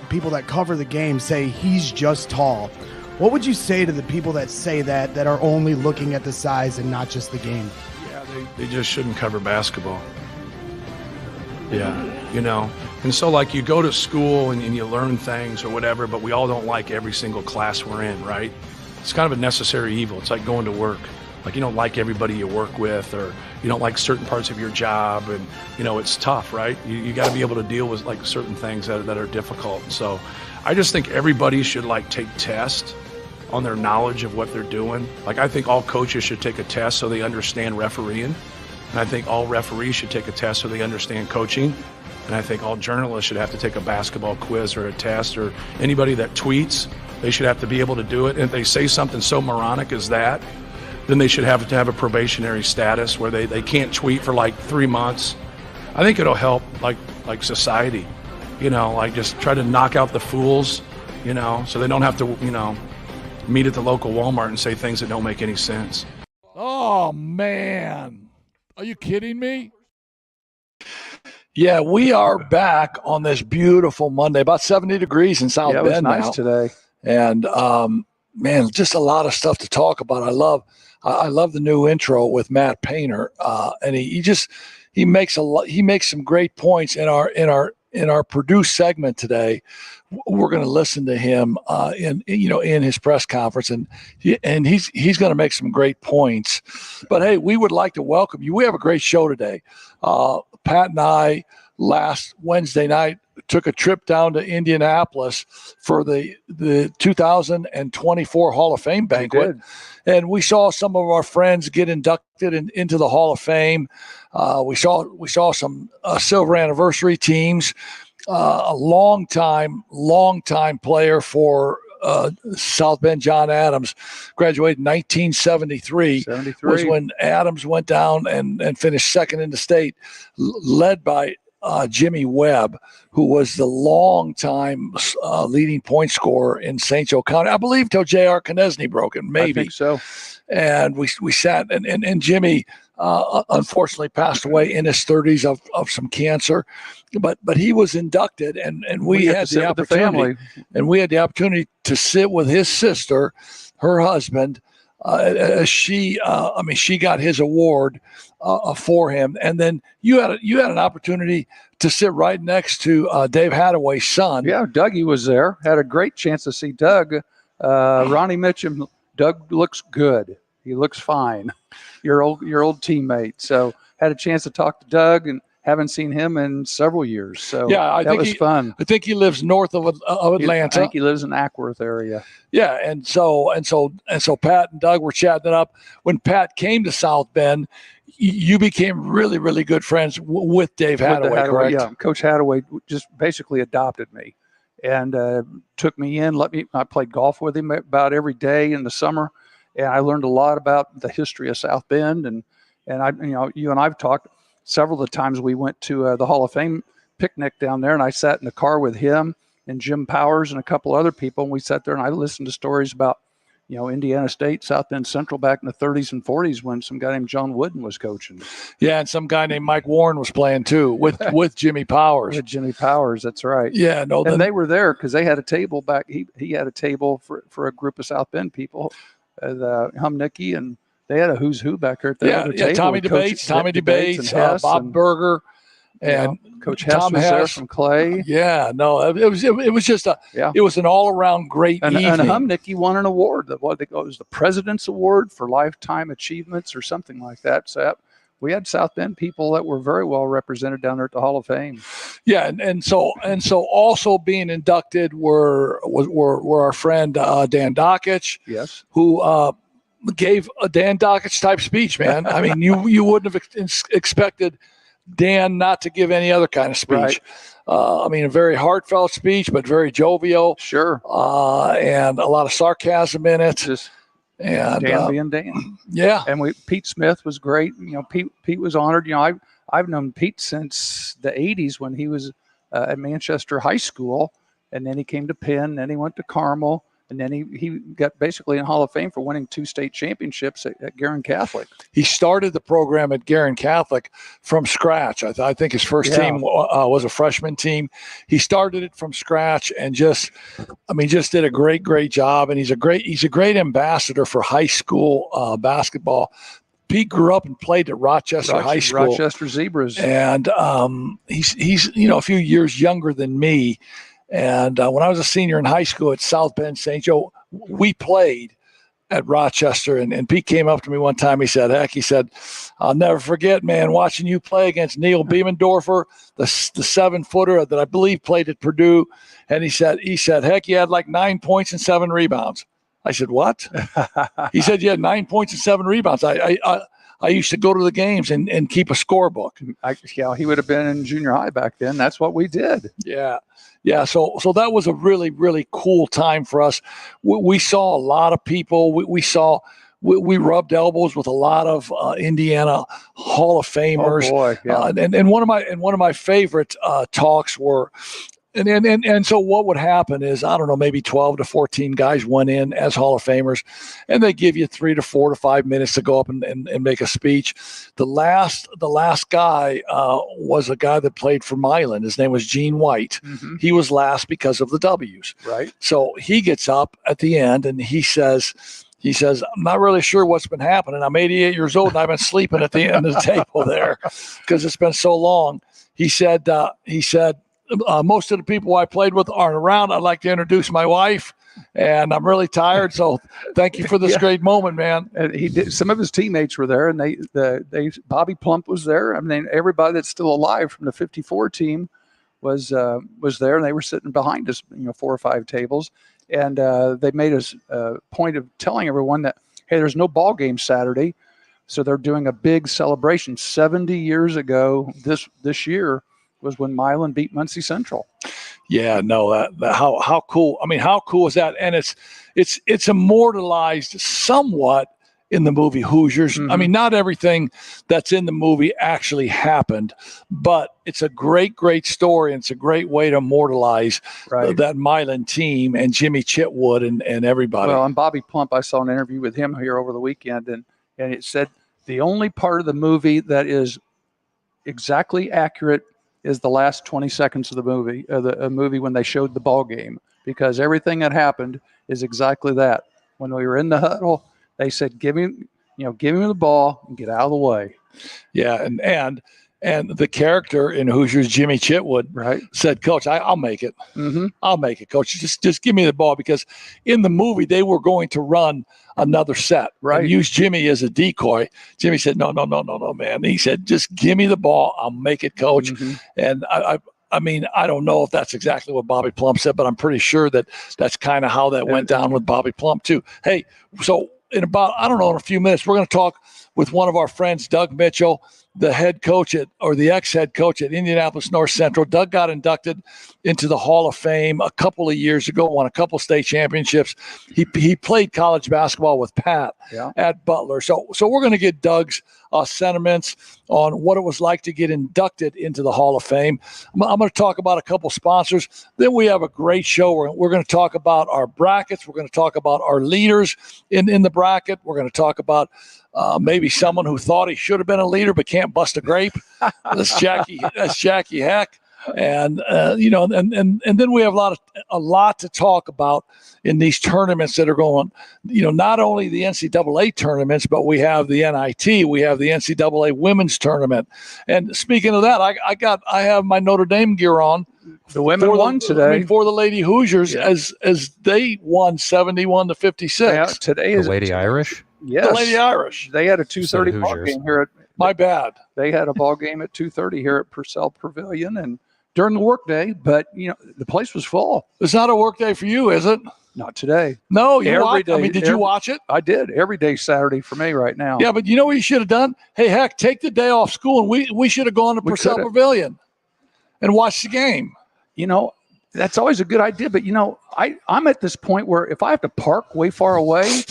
people that cover the game say he's just tall. What would you say to the people that say that are only looking at the size and not just the game? Yeah, they just shouldn't cover basketball. Yeah, you know. And so, like, you go to school and you learn things or whatever, but we all don't like every single class we're in, right? It's kind of a necessary evil. It's like going to work. Like, you don't like everybody you work with, or you don't like certain parts of your job, and, you know, it's tough, right? You got to be able to deal with, like, certain things that are difficult. So I just think everybody should, like, take tests on their knowledge of what they're doing. Like, I think all coaches should take a test so they understand refereeing. And I think all referees should take a test so they understand coaching. And I think all journalists should have to take a basketball quiz or a test, or anybody that tweets, they should have to be able to do it. And if they say something so moronic as that, then they should have to have a probationary status where they can't tweet for like 3 months. I think it'll help like society, you know, like just try to knock out the fools, you know, so they don't have to, you know, meet at the local Walmart and say things that don't make any sense. Oh, man. Are you kidding me? Yeah, we are back on this beautiful Monday, about 70 degrees in South Bend. Yeah, it was nice today. And, man, just a lot of stuff to talk about. I love the new intro with Matt Painter. And he makes some great points in our produced segment today. We're going to listen to him in his press conference, and he's going to make some great points. But hey, we would like to welcome you. We have a great show today. Pat and I last Wednesday night took a trip down to Indianapolis for the 2024 Hall of Fame banquet, and we saw some of our friends get inducted into the Hall of Fame. We saw some silver anniversary teams. A long time player for South Bend, John Adams, graduated in 1973. Was when Adams went down and finished second in the state, led by Jimmy Webb, who was the long-time leading point scorer in St. Joe County, I believe, till J.R. Konieczny broke it, maybe. I think so. And we sat, and Jimmy unfortunately passed away in his 30s of some cancer, but he was inducted, and we had the opportunity, and we had the opportunity to sit with his sister, her husband, she got his award for him, and then you had an opportunity to sit right next to Dave Hadaway's son. Yeah, Dougie was there. Had a great chance to see Doug. Ronnie Mitchum. Doug looks good. He looks fine. Your old teammate. So had a chance to talk to Doug, and haven't seen him in several years. So yeah, that was fun. I think he lives north of Atlanta. I think he lives in Ackworth area. Yeah, and so Pat and Doug were chatting it up. When Pat came to South Bend, you became really, really good friends with Dave Hadaway, correct? Yeah, Coach Hadaway just basically adopted me and took me in. I played golf with him about every day in the summer, and I learned a lot about the history of South Bend. And you and I've talked several of the times we went to the Hall of Fame picnic down there, and I sat in the car with him and Jim Powers and a couple other people, and we sat there and I listened to stories about, Indiana State, South Bend Central back in the 30s and 40s when some guy named John Wooden was coaching. Yeah, and some guy named Mike Warren was playing too with Jimmy Powers. With Jimmy Powers, that's right. Yeah, no, and they were there because they had a table back. He had a table for a group of South Bend people, Humnicky, and they had a who's who back there at the other table. Tommy Debates, Bob Berger, and Coach Hess was there from Clay. Yeah, no, it was just it was an all around great evening. And Humnicky won an award. It was the President's Award for Lifetime Achievements or something like that. So we had South Bend people that were very well represented down there at the Hall of Fame. Yeah, and so also being inducted were our friend Dan Dockich. Yes, who gave a Dan Dockich type speech, man. I mean, you wouldn't have expected Dan not to give any other kind of speech. Right. I mean, a very heartfelt speech, but very jovial. Sure. And a lot of sarcasm in it. And Dan being Dan. Yeah. And Pete Smith was great. Pete was honored. I've known Pete since the 80s when he was at Manchester High School, and then he came to Penn, then he went to Carmel. And then he got basically in Hall of Fame for winning 2 state championships at Guerin Catholic. He started the program at Guerin Catholic from scratch. I think his first team was a freshman team. He started it from scratch and just did a great job. And he's a great ambassador for high school basketball. Pete grew up and played at Rochester High School. Rochester Zebras. And he's a few years younger than me. And when I was a senior in high school at South Bend St. Joe, we played at Rochester. And Pete came up to me one time. He said, I'll never forget, man, watching you play against Neil Biemendorfer, the 7-footer that I believe played at Purdue. And he said, heck, you had like 9 points and 7 rebounds. I said, what? He said, you had 9 points and 7 rebounds. I used to go to the games and keep a scorebook. He would have been in junior high back then. That's what we did. Yeah. So that was a really, really cool time for us. We saw a lot of people. We rubbed elbows with a lot of Indiana Hall of Famers. Oh boy, yeah. And one of my favorite talks were. And so what would happen is, I don't know, maybe 12 to 14 guys went in as Hall of Famers, and they give you 3 to 4 to 5 minutes to go up and make a speech. The last guy was a guy that played for Milan. His name was Gene White. Mm-hmm. He was last because of the W's. Right. So he gets up at the end and he says, I'm not really sure what's been happening. I'm 88 years old and I've been sleeping at the end of the table there because it's been so long. He said, most of the people I played with aren't around. I'd like to introduce my wife, and I'm really tired. So thank you for this great moment, man. And he did. Some of his teammates were there, and Bobby Plump was there. I mean, everybody that's still alive from the '54 team was there, and they were sitting behind us, 4 or 5 tables, and they made us a point of telling everyone that, hey, there's no ball game Saturday, so they're doing a big celebration. 70 years ago this year was when Milan beat Muncie Central. Yeah, no, that how cool. I mean, how cool is that? And it's immortalized somewhat in the movie Hoosiers. Mm-hmm. I mean, not everything that's in the movie actually happened, but it's a great story, and it's a great way to immortalize that Milan team and Jimmy Chitwood and everybody. Well, and Bobby Plump, I saw an interview with him here over the weekend, and it said the only part of the movie that is exactly accurate is the last 20 seconds of the movie, movie when they showed the ball game, because everything that happened is exactly that. When we were in the huddle, they said, give me the ball and get out of the way. Yeah. And the character in Hoosiers, Jimmy Chitwood, said, Coach, I'll make it. Mm-hmm. I'll make it, Coach. Just give me the ball, because in the movie they were going to run another set, and use Jimmy as a decoy. Jimmy said, no, man. He said, just give me the ball. I'll make it, Coach. Mm-hmm. And I mean, I don't know if that's exactly what Bobby Plump said, but I'm pretty sure that's kind of how that went down with Bobby Plump too. Hey, so in a few minutes, we're going to talk with one of our friends, Doug Mitchell, the head coach the ex-head coach at Indianapolis North Central. Doug got inducted into the Hall of Fame a couple of years ago, won a couple state championships. He played college basketball with Pat at Butler. So we're going to get Doug's sentiments on what it was like to get inducted into the Hall of Fame. I'm going to talk about a couple sponsors. Then we have a great show. We're going to talk about our brackets. We're going to talk about our leaders in the bracket. We're going to talk about maybe someone who thought he should have been a leader but can't bust a grape. That's Jackie Heck. And then we have a lot to talk about in these tournaments that are going. Not only the NCAA tournaments, but we have the NIT, we have the NCAA women's tournament. And speaking of that, I have my Notre Dame gear on. The women won today for the Lady Hoosiers as they won 71-56. Yeah, today is the Lady Irish. Yes, the Lady Irish. They had a 2:30 ball game here at. My bad. They had a ball game at 2:30 here at Purcell Pavilion, and during the workday, but the place was full. It's not a work day for you, is it? Not today. No, you watched. I mean, did you watch it? I did. Every day Saturday for me right now. Yeah, but you know what you should have done? Hey, heck, take the day off school, and we should have gone to Purcell Pavilion and watched the game. That's always a good idea, but I'm at this point where if I have to park way far away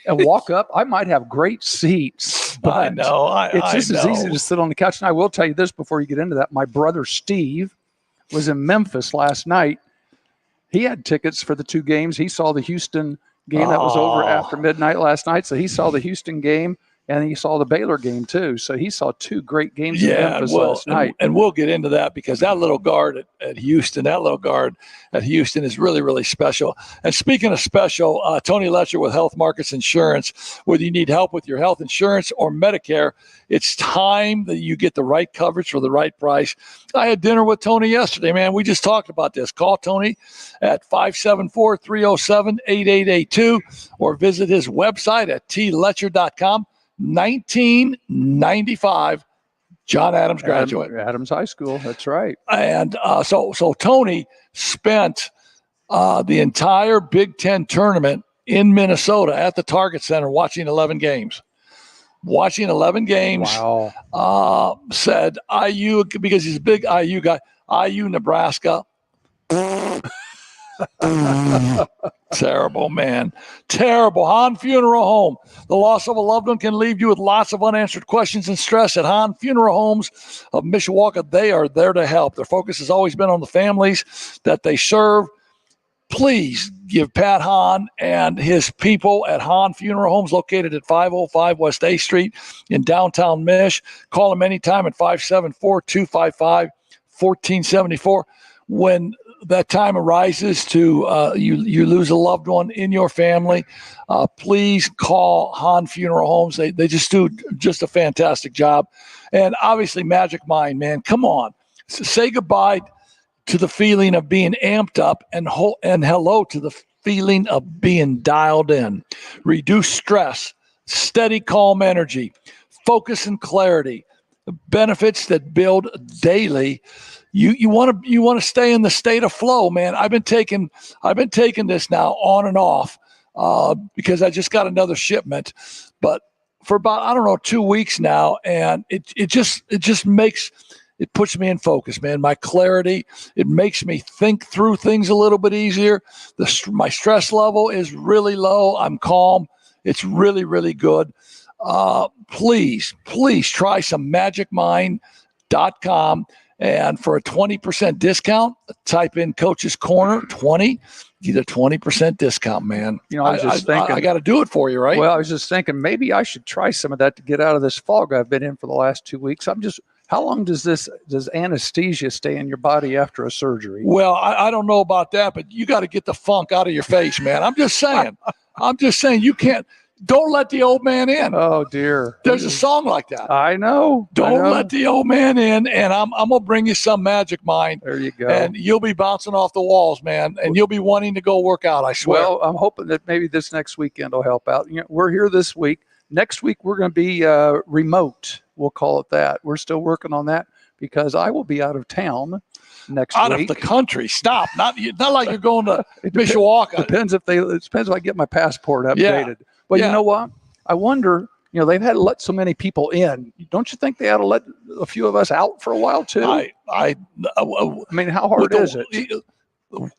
and walk up, I might have great seats. But I know. It's just as easy to sit on the couch. And I will tell you this before you get into that. My brother Steve was in Memphis last night. he had tickets for the 2 games. He saw the Houston game that was over after midnight last night. So he saw the Houston game and he saw the Baylor game too. So he saw 2 great games in Memphis last night. And we'll get into that because that little guard at Houston is really, really special. And speaking of special, Tony Letcher with Health Markets Insurance, whether you need help with your health insurance or Medicare, it's time that you get the right coverage for the right price. I had dinner with Tony yesterday, man. We just talked about this. Call Tony at 574-307-8882 or visit his website at tletcher.com. 1995, John Adams graduate. Adams High School, that's right. And so Tony spent the entire Big Ten tournament in Minnesota at the Target Center watching 11 games. Wow. Said IU, because he's a big IU guy, IU, Nebraska. Terrible, man. Terrible. Hahn Funeral Home. The loss of a loved one can leave you with lots of unanswered questions and stress. At Hahn Funeral Homes of Mishawaka, they are there to help. Their focus has always been on the families that they serve. Please give Pat Hahn and his people at Hahn Funeral Homes, located at 505 West A Street in downtown Mish. Call them anytime at 574-255-1474. When that time arises to you lose a loved one in your family, please call Hahn Funeral Homes. They just do just a fantastic job. And obviously Magic Mind, man, come on. Say goodbye to the feeling of being amped up and hello to the feeling of being dialed in. Reduce stress, steady, calm energy, focus and clarity, benefits that build daily. You want to stay in the state of flow, man. I've been taking this now on and off because I just got another shipment, but for about 2 weeks now, and it just puts me in focus, man. My clarity, it makes me think through things a little bit easier. My stress level is really low. I'm calm. It's really, really good. Please try some magicmind.com. And for a 20% discount, type in Coach's Corner 20. Get a 20% discount, man. I was just thinking, I got to do it for you, right? Well, I was just thinking maybe I should try some of that to get out of this fog I've been in for the last 2 weeks. How long does anesthesia stay in your body after a surgery? Well, I don't know about that, but you got to get the funk out of your face, man. I'm just saying you can't. Don't let the old man in. Oh, dear. There's a song like that. I know. Don't let the old man in, and I'm going to bring you some Magic Mind. There you go. And you'll be bouncing off the walls, man, and you'll be wanting to go work out, I swear. Well, I'm hoping that maybe this next weekend will help out. We're here this week. Next week, we're going to be remote. We'll call it that. We're still working on that because I will be out of town next week. Out of the country. Stop. Not like you're going to Mishawaka. It depends if I get my passport updated. Yeah. But you know what? I wonder, they've had to let so many people in. Don't you think they ought to let a few of us out for a while too? I mean, how hard is it?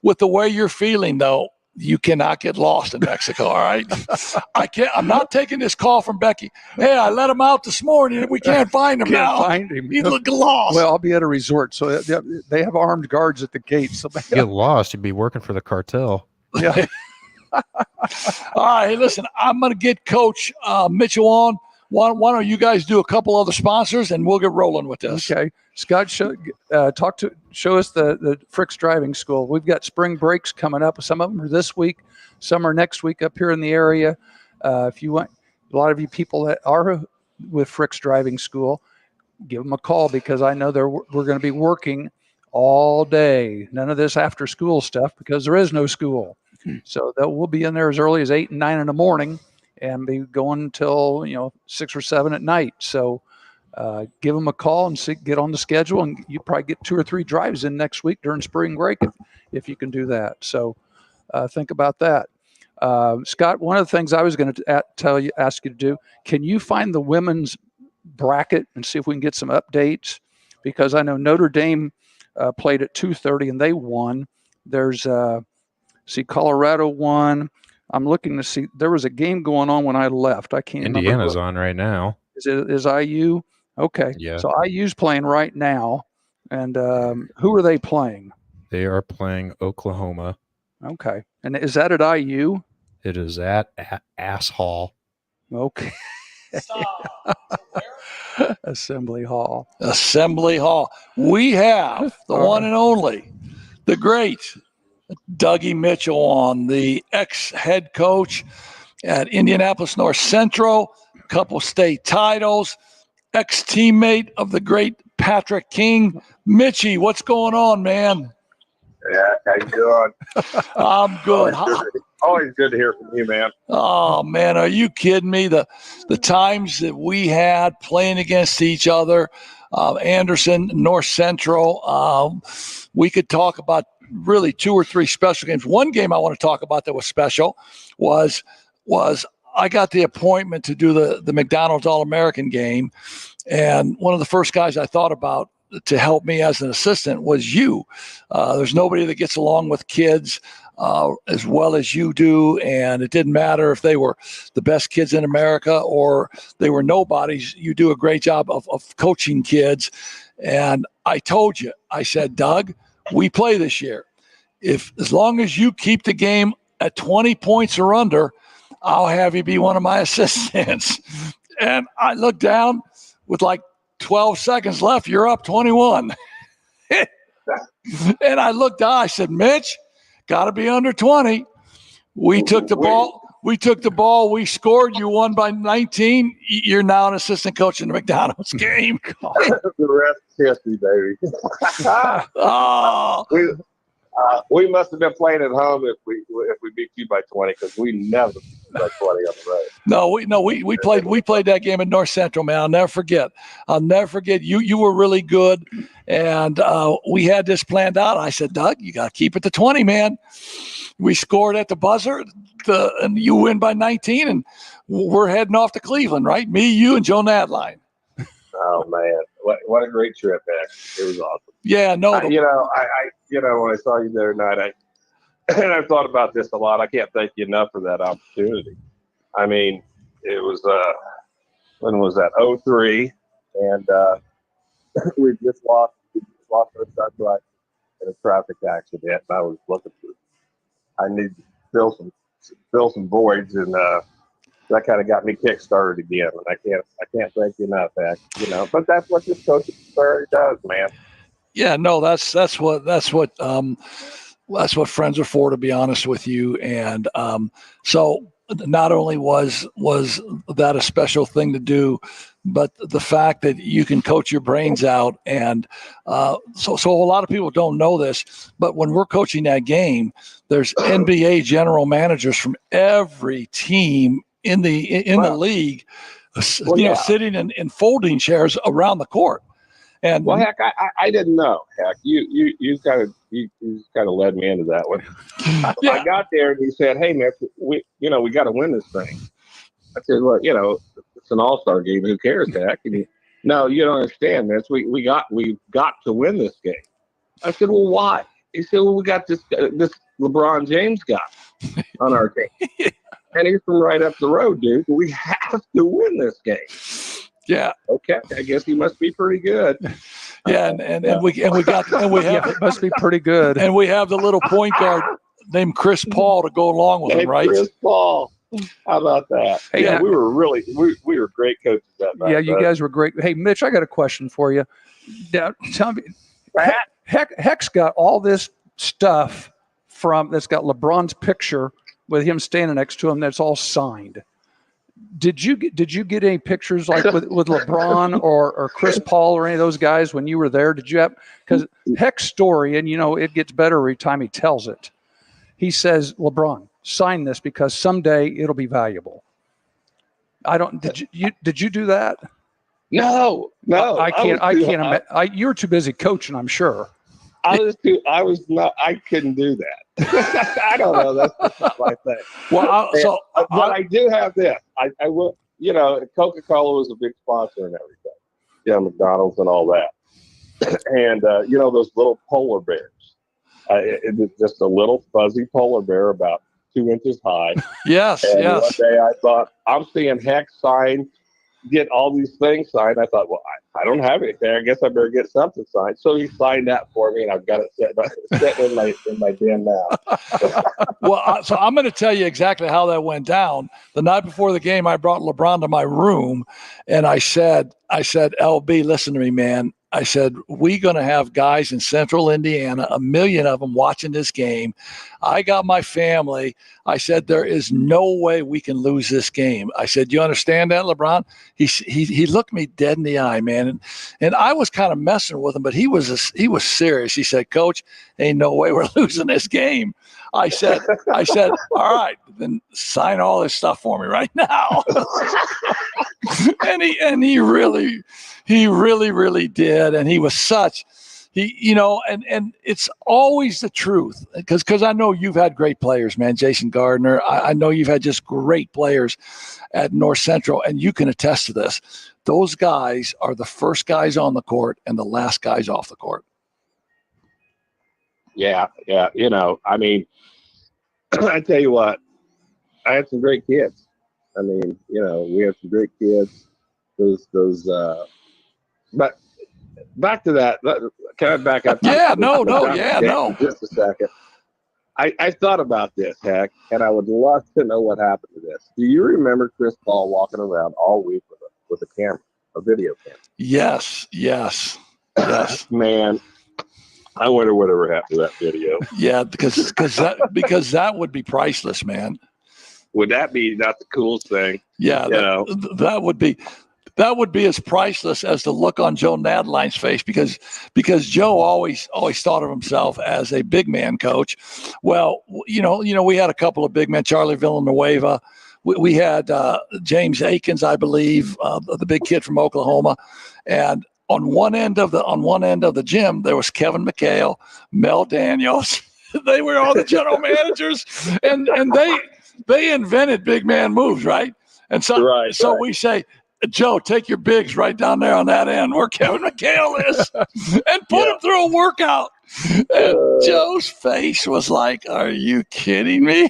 With the way you're feeling, though, you cannot get lost in Mexico, all right? I'm not taking this call from Becky. Hey, I let him out this morning and we can't find him now. Find him. He's lost. Well, I'll be at a resort, so they have armed guards at the gate. So get lost, you'd be working for the cartel. Yeah. All right, hey, listen, I'm going to get Coach Mitchell on. Why don't you guys do a couple other sponsors, and we'll get rolling with this. Okay. Scott, show us the Frick's Driving School. We've got spring breaks coming up. Some of them are this week. Some are next week up here in the area. If you want, a lot of you people that are with Frick's Driving School, give them a call because I know we're going to be working all day. None of this after school stuff because there is no school. So that we'll be in there as early as 8 and 9 in the morning and be going until 6 or 7 at night. So give them a call and get on the schedule, and you probably get 2 or 3 drives in next week during spring break if you can do that. So think about that. Scott, one of the things I was going to ask you to do, can you find the women's bracket and see if we can get some updates? Because I know Notre Dame played at 2:30 and they won. There's Colorado won. I'm looking to see. There was a game going on when I left. I can't remember. Indiana's on right now. Is IU? Okay. Yeah. So IU's playing right now. And who are they playing? They are playing Oklahoma. Okay. And is that at IU? It is at Ass Hall. Okay. Assembly Hall. Assembly Hall. We have the one and only, the great Dougie Mitchell on, the ex-head coach at Indianapolis North Central, couple state titles, ex-teammate of the great Patrick King. Mitchie, what's going on, man? Yeah, how you doing? I'm good. Always good to hear from you, man. Oh man, are you kidding me? The times that we had playing against each other, Anderson, North Central. We could talk about really 2 or 3 special games. One game I want to talk about that was special was I got the appointment to do the McDonald's All-American game, and one of the first guys I thought about to help me as an assistant was you. There's nobody that gets along with kids as well as you do, and it didn't matter if they were the best kids in America or they were nobodies. You do a great job of coaching kids. And I told you, I said, Doug, we play this year. As long as you keep the game at 20 points or under, I'll have you be one of my assistants. And I looked down with like 12 seconds left. You're up 21. And I looked down. I said, Mitch, got to be under 20. We took the ball. We scored. You won by 19. You're now an assistant coach in the McDonald's game. The rest is history, baby. Oh, We must have been playing at home if we beat you by 20, because we never beat you by 20 on the road. We played that game at North Central, man. I'll never forget. You were really good, and we had this planned out. I said, Doug, you got to keep it to 20, man. We scored at the buzzer, and you win by 19, and we're heading off to Cleveland, right? Me, you, and Joe Nadline. Oh man, what a great trip, man! It was awesome. Yeah, no. I when I saw you the other night, and I've thought about this a lot. I can't thank you enough for that opportunity. I mean, it was when was that? 03, and we just lost our son right in a traffic accident. And I was looking for. I need to fill some voids, and that kind of got me kick-started again. And I can't thank you enough, Heck. But that's what this coaching does, man. Yeah, no, that's what friends are for, to be honest with you. And so not only was that a special thing to do, but the fact that you can coach your brains out. And so a lot of people don't know this, but when we're coaching that game, there's NBA general managers from every team in the league, sitting in folding chairs around the court. And well, Heck, I didn't know. Heck, you kind of led me into that one. Yeah. I got there and he said, "Hey, man, we got to win this thing." I said, "Well, it's an all-star game. Who cares, Heck?" And no, you don't understand, man. We've got to win this game. I said, "Well, why?" He said, "Well, we got this LeBron James guy on our team, and he's from right up the road, dude. We have to win this game." Yeah. Okay. I guess he must be pretty good. Yeah, and we have It must be pretty good. And we have the little point guard named Chris Paul to go along with him, right? Chris Paul. How about that? Hey, Yeah. we were we were great coaches that night. Yeah, you guys were great. Hey, Mitch, I got a question for you. Now, tell me, Heck's got all this stuff that's got LeBron's picture with him standing next to him. That's all signed. Did you get any pictures like with LeBron or Chris Paul or any of those guys when you were there? Did you have, because Heck's story, and it gets better every time he tells it. He says, LeBron, sign this because someday it'll be valuable. Did you do that? No. I can't imagine. You were too busy coaching, I'm sure. I was not. I couldn't do that. I don't know. That's just my thing. Well, but I do have this. I will. Coca-Cola was a big sponsor and everything. Yeah, McDonald's and all that. And those little polar bears. It's just a little fuzzy polar bear about 2 inches high. Yes. And one day I thought, I'm seeing Heck sign get all these things signed. I thought, well, I don't have anything. I guess I better get something signed. So he signed that for me, and I've got it set in my den now. Well, so I'm going to tell you exactly how that went down. The night before the game, I brought LeBron to my room, and I said, LB, listen to me, man. I said, we're going to have guys in central Indiana, 1 million of them watching this game. I got my family. I said, there is no way we can lose this game. I said, you understand that, LeBron? He looked me dead in the eye, man. And I was kind of messing with him, but he was serious. He said, Coach, ain't no way we're losing this game. I said, all right, then sign all this stuff for me right now. and he really did. And he was and it's always the truth because I know you've had great players, man. Jason Gardner. I know you've had just great players at North Central, and you can attest to this. Those guys are the first guys on the court and the last guys off the court. Yeah. I mean, I tell you what, I had some great kids. I mean, we had some great kids. But back to that. Can I back up? No. Just a second. I thought about this, Heck, and I would love to know what happened to this. Do you remember Chris Paul walking around all week with a camera, a video camera? Yes. Man, I wonder whatever happened to that video. Yeah, because that would be priceless, man. Would that be not the coolest thing? Yeah, that would be as priceless as the look on Joe Nadline's face because Joe always thought of himself as a big man coach. Well, we had a couple of big men, Charlie Villanueva. We had James Akins, I believe, the big kid from Oklahoma, and on one end of the gym there was Kevin McHale, Mel Daniels. They were all the general managers, and they invented big man moves, right? And so we say, Joe, take your bigs right down there on that end where Kevin McHale is and put him through a workout. And Joe's face was like, are you kidding me?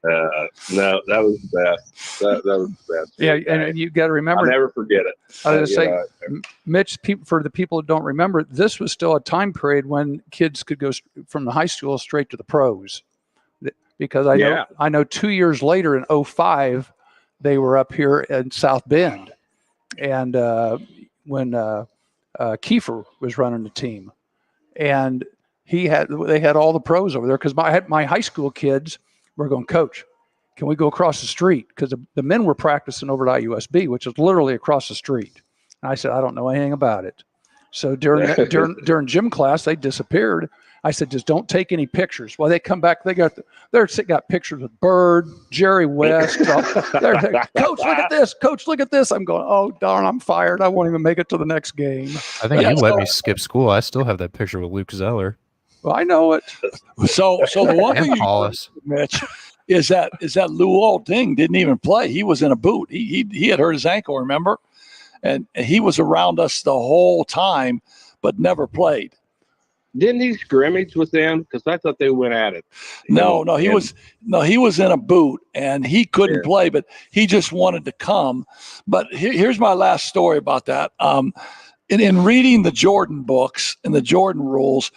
No, that was the best. That was the best. Yeah, and you got to remember. I'll never forget it. I was going to say, Mitch, for the people that don't remember, this was still a time period when kids could go from the high school straight to the pros. Because I know 2 years later in 2005, they were up here in South Bend. And when Kiefer was running the team. And they had all the pros over there because my high school kids were going, Coach, can we go across the street? Because the men were practicing over at IUSB, which is literally across the street. And I said, I don't know anything about it. So during gym class, they disappeared. I said, just don't take any pictures. Well, they come back. They got pictures with Bird, Jerry West. Coach, look at this. Coach, look at this. I'm going, oh, darn, I'm fired. I won't even make it to the next game. I think you let me skip school. I still have that picture with Luke Zeller. Well, I know it. So the one thing you Mitch, is that Luol Deng didn't even play. He was in a boot. He had hurt his ankle, remember? And he was around us the whole time, but never played. Didn't he scrimmage with them? Because I thought they went at it. No, he was in a boot and he couldn't play, but he just wanted to come. But here's my last story about that. In reading the Jordan books and the Jordan rules,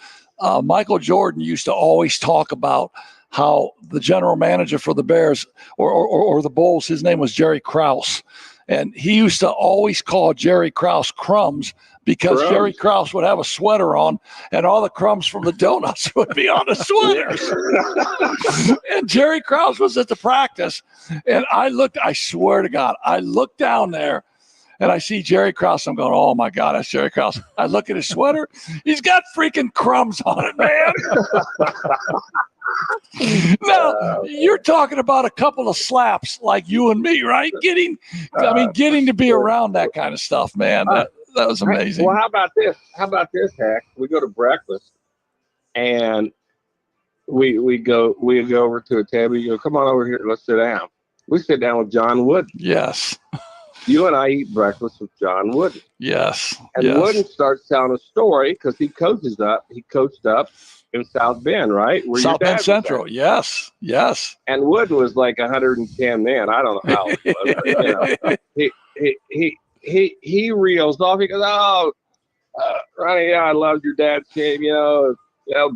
Michael Jordan used to always talk about how the general manager for the Bears or the Bulls, his name was Jerry Krause. And he used to always call Jerry Krause Crumbs because Jerry Krause would have a sweater on and all the crumbs from the donuts would be on the sweaters. And Jerry Krause was at the practice. And I swear to God, I looked down there and I see Jerry Krause. I'm going, oh my God, that's Jerry Krause. I look at his sweater. He's got freaking crumbs on it, man. Now, you're talking about a couple of slaps like you and me, right? Getting to be around that kind of stuff, man. That was amazing. Well, how about this? Hack? We go to breakfast and we go over to a table. You go, come on over here. Let's sit down. We sit down with John Wooden. Yes. You and I eat breakfast with John Wooden. Yes. And Wooden starts telling a story because he coached up in South Bend, right? Where South Bend Central. Yes. And Wooden was like 110 men. I don't know how it was. he reels off. He goes, "Oh, Ronnie, yeah, I loved your dad's team.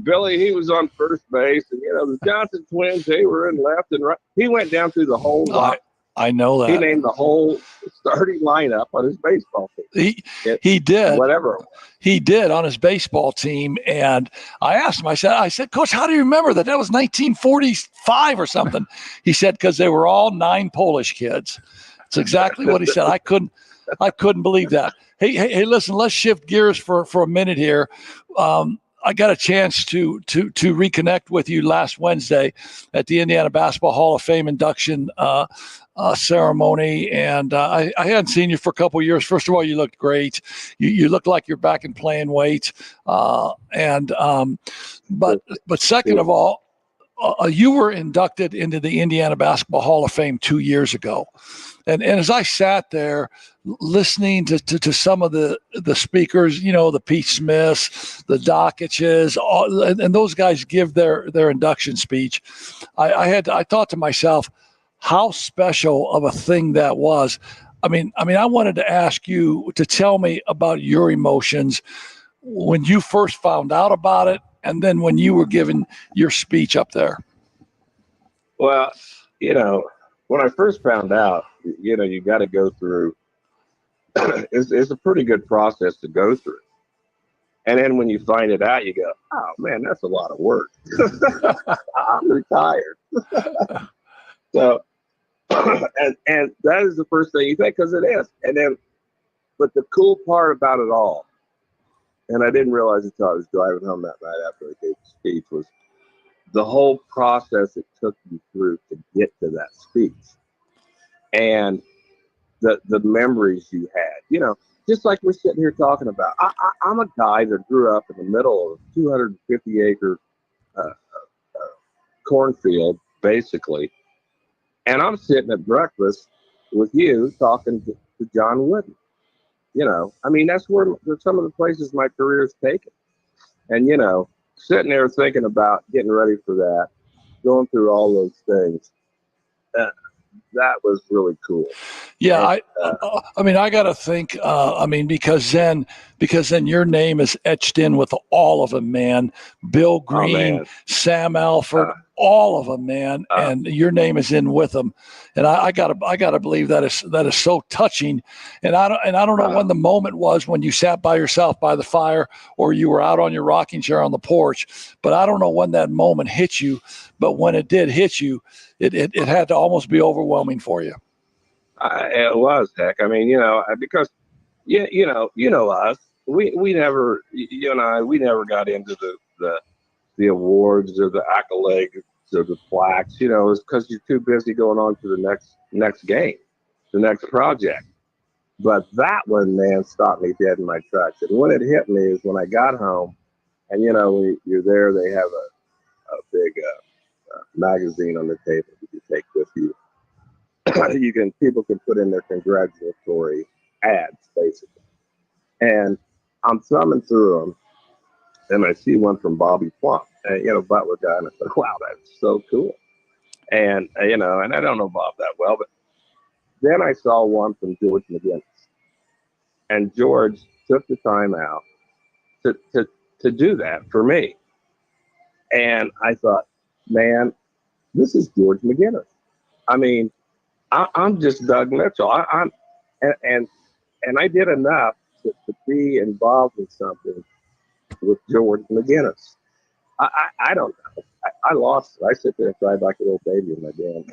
Billy, he was on first base, and the Johnson twins, they were in left and right." He went down through the whole line. I know that. He named the whole starting lineup on his baseball team. He did. Whatever. He did on his baseball team. And I asked him, I said, Coach, how do you remember that? That was 1945 or something. He said, because they were all 9 Polish kids. That's exactly what he said. I couldn't believe that. Hey, listen, let's shift gears for a minute here. I got a chance to reconnect with you last Wednesday at the Indiana Basketball Hall of Fame induction ceremony, and I hadn't seen you for a couple of years. First of all, you looked great. You look like you're back in playing weight, but second of all, you were inducted into the Indiana Basketball Hall of Fame 2 years ago. And as I sat there listening to some of the speakers, the Pete Smiths, the Dockiches, and those guys give their induction speech, I thought to myself, how special of a thing that was. I mean, I wanted to ask you to tell me about your emotions when you first found out about it, and then when you were giving your speech up there. Well, when I first found out, you got to go through. It's a pretty good process to go through, and then when you find it out, you go, "Oh man, that's a lot of work." I'm retired. So, and that is the first thing you think, because it is. And then, but the cool part about it all, and I didn't realize until I was driving home that night after I gave the speech, was the whole process it took you through to get to that speech, and the memories you had. Just like we're sitting here talking about. I'm a guy that grew up in the middle of a 250-acre cornfield, basically. And I'm sitting at breakfast with you talking to John Wooden. That's where some of the places my career's taken. And, sitting there thinking about getting ready for that, going through all those things, that was really cool. Yeah, and, I got to think. Because then your name is etched in with all of them, man. Bill Green, Sam Alford, all of them, man, and your name is in with them. And I gotta believe that is so touching. And I don't know when the moment was when you sat by yourself by the fire or you were out on your rocking chair on the porch. But I don't know when that moment hit you. But when it did hit you, it had to almost be overwhelming for you. It was, heck. Because us. We never, you and I, we never got into the awards or the accolades or the plaques. It's because you're too busy going on to the next game, the next project. But that one, man, stopped me dead in my tracks. And when it hit me is when I got home, and when you're there, they have a big magazine on the table that you take with you. People can put in their congratulatory ads, basically. And I'm thumbing through them, and I see one from Bobby Plump, Butler guy, and I thought, wow, that's so cool. And and I don't know Bob that well, but then I saw one from George McGinnis, and George took the time out to do that for me. And I thought, man, this is George McGinnis. I'm just Doug Mitchell. And I did enough to be involved in something with George McGinnis. I don't know. I lost it. I sit there and cried like a little baby in my damn.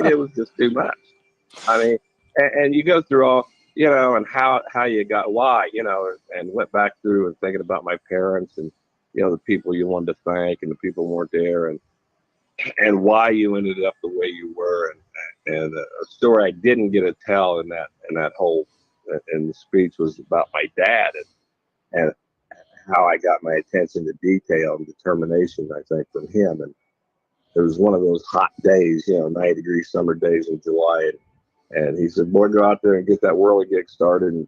It was just too much. And you go through all, and how you got why, and went back through and thinking about my parents and, the people you wanted to thank and the people who weren't there and why you ended up the way you were. And a story I didn't get to tell in that whole in the speech was about my dad and how I got my attention to detail and determination, I think, from him. And it was one of those hot days, 90-degree summer days in July. And he said, boy, go out there and get that whirligig started and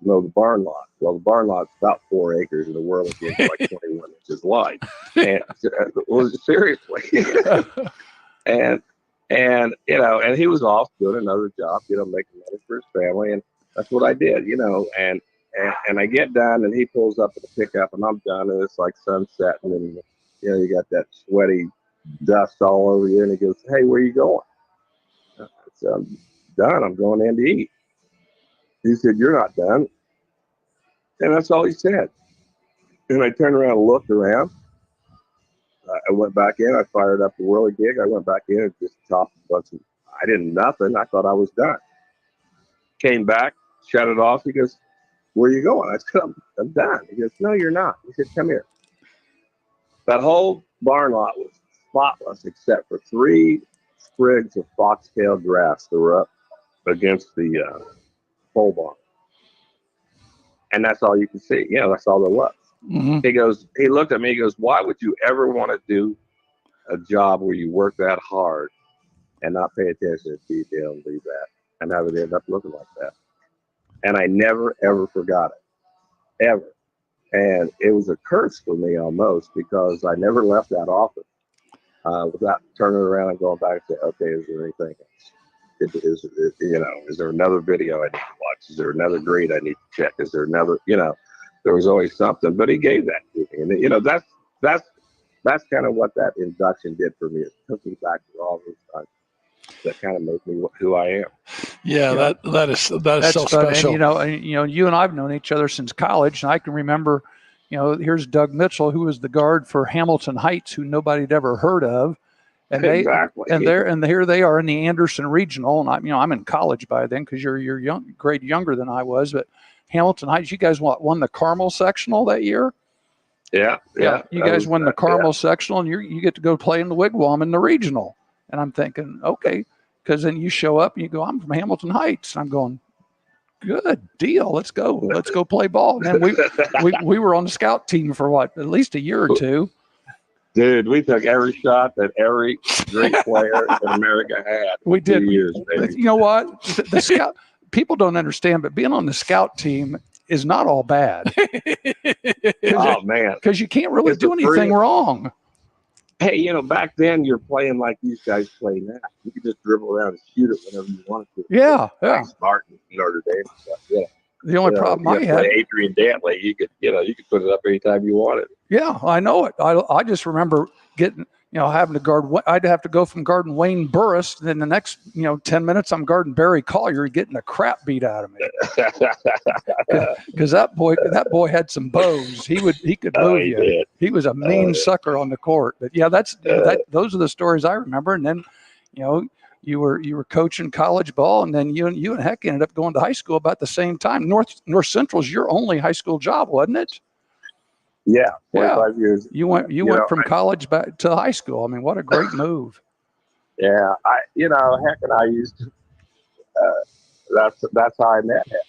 mow the barn lot. Well, the barn lot's about 4 acres and the whirligig is like 21 inches wide. And seriously. and he was off doing another job, making money for for his family, and that's what I did, and I get done, and he pulls up at the pickup, and I'm done, and it's like sunsetting, and you got that sweaty dust all over you, and he goes, "Hey, where you going?" I said, "I'm done. I'm going in to eat." He said, "You're not done," and that's all he said. And I turned around and looked around. I went back in. I fired up the whirly gig. I went back in and just chopped a bunch of. I didn't nothing. I thought I was done. Came back, shut it off. He goes, "Where are you going?" I said, I'm done." He goes, "No, you're not." He said, "Come here." That whole barn lot was spotless except for 3 sprigs of foxtail grass that were up against the pole barn. And that's all you could see. That's all there was. Mm-hmm. He looked at me, he goes, "Why would you ever want to do a job where you work that hard and not pay attention to detail and leave that and have it end up looking like that?" And I never, ever forgot it. Ever. And it was a curse for me almost because I never left that office without turning around and going back and say, "Okay, is there anything else? Is there another video I need to watch? Is there another grade I need to check? Is there another, there was always something." But he gave that to me. And, that's kind of what that induction did for me. It took me back to all those times that kind of made me who I am. Yeah, that is so special. And, you and I've known each other since college, and I can remember, here's Doug Mitchell, who was the guard for Hamilton Heights, who nobody had ever heard of, and Exactly. here they are in the Anderson Regional, and I'm in college by then because you're young, grade younger than I was, but Hamilton Heights, you guys won the Carmel sectional that year. Yeah. You guys won the Carmel sectional, and you get to go play in the Wigwam in the regional, and I'm thinking, okay. Because then you show up and you go, "I'm from Hamilton Heights." I'm going, "Good deal. Let's go play ball." And then we were on the scout team for at least a year or two. Dude, we took every shot that every great player in America had. We did. 2 years, baby. You know what? The scout people don't understand, but being on the scout team is not all bad. Oh man, because you can't really do anything wrong. Hey, back then you're playing like these guys play now. You could just dribble around and shoot it whenever you wanted to. Yeah. Martin, Notre Dame stuff. Yeah. The only problem I had, Adrian Dantley, you could put it up anytime you wanted. Yeah, I know it. I just remember getting, having to guard. I'd have to go from guarding Wayne Burris, then the next, 10 minutes I'm guarding Barry Collier, getting the crap beat out of me. Because that boy had some bows. He could move you. Did. He was a mean sucker on the court. But yeah, those are the stories I remember. And then, you were coaching college ball, and then you and Heck ended up going to high school about the same time. North Central's your only high school job, wasn't it? Yeah, 25 years. You went from college back to high school. I mean, what a great move. Yeah, Heck and I used to. That's how I met Heck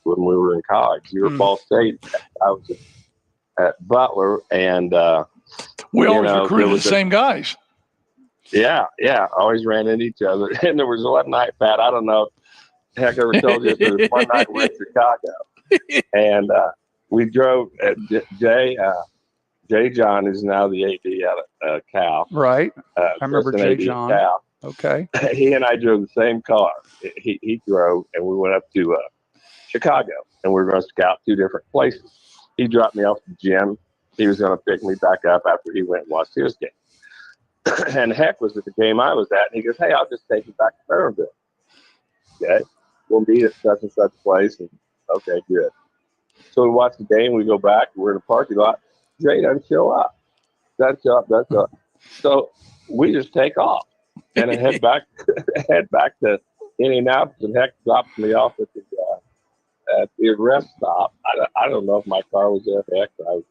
when we were in college. You were at Ball State. I was at Butler, and we always recruited the same guys. Yeah, always ran into each other. And there was one night, Pat, I don't know if Heck ever told you, there was one night we were in Chicago, and we drove Jay John is now the AD out of Cal. Right. I remember Jay John. Cal. Okay. He and I drove the same car. He drove, and we went up to Chicago, and we were going to scout 2 different places. He dropped me off at the gym. He was going to pick me back up after he went and watched his game. And Heck was at the game I was at, and he goes, "Hey, I'll just take you back to Maryville." Okay. We'll meet at such and such place. And okay, good. So we watch the game. We go back. We're in the parking lot. Jay doesn't show up. So we just take off and head back to Indianapolis. And Heck drops me off at the rest stop. I don't know if my car was there. Heck, I was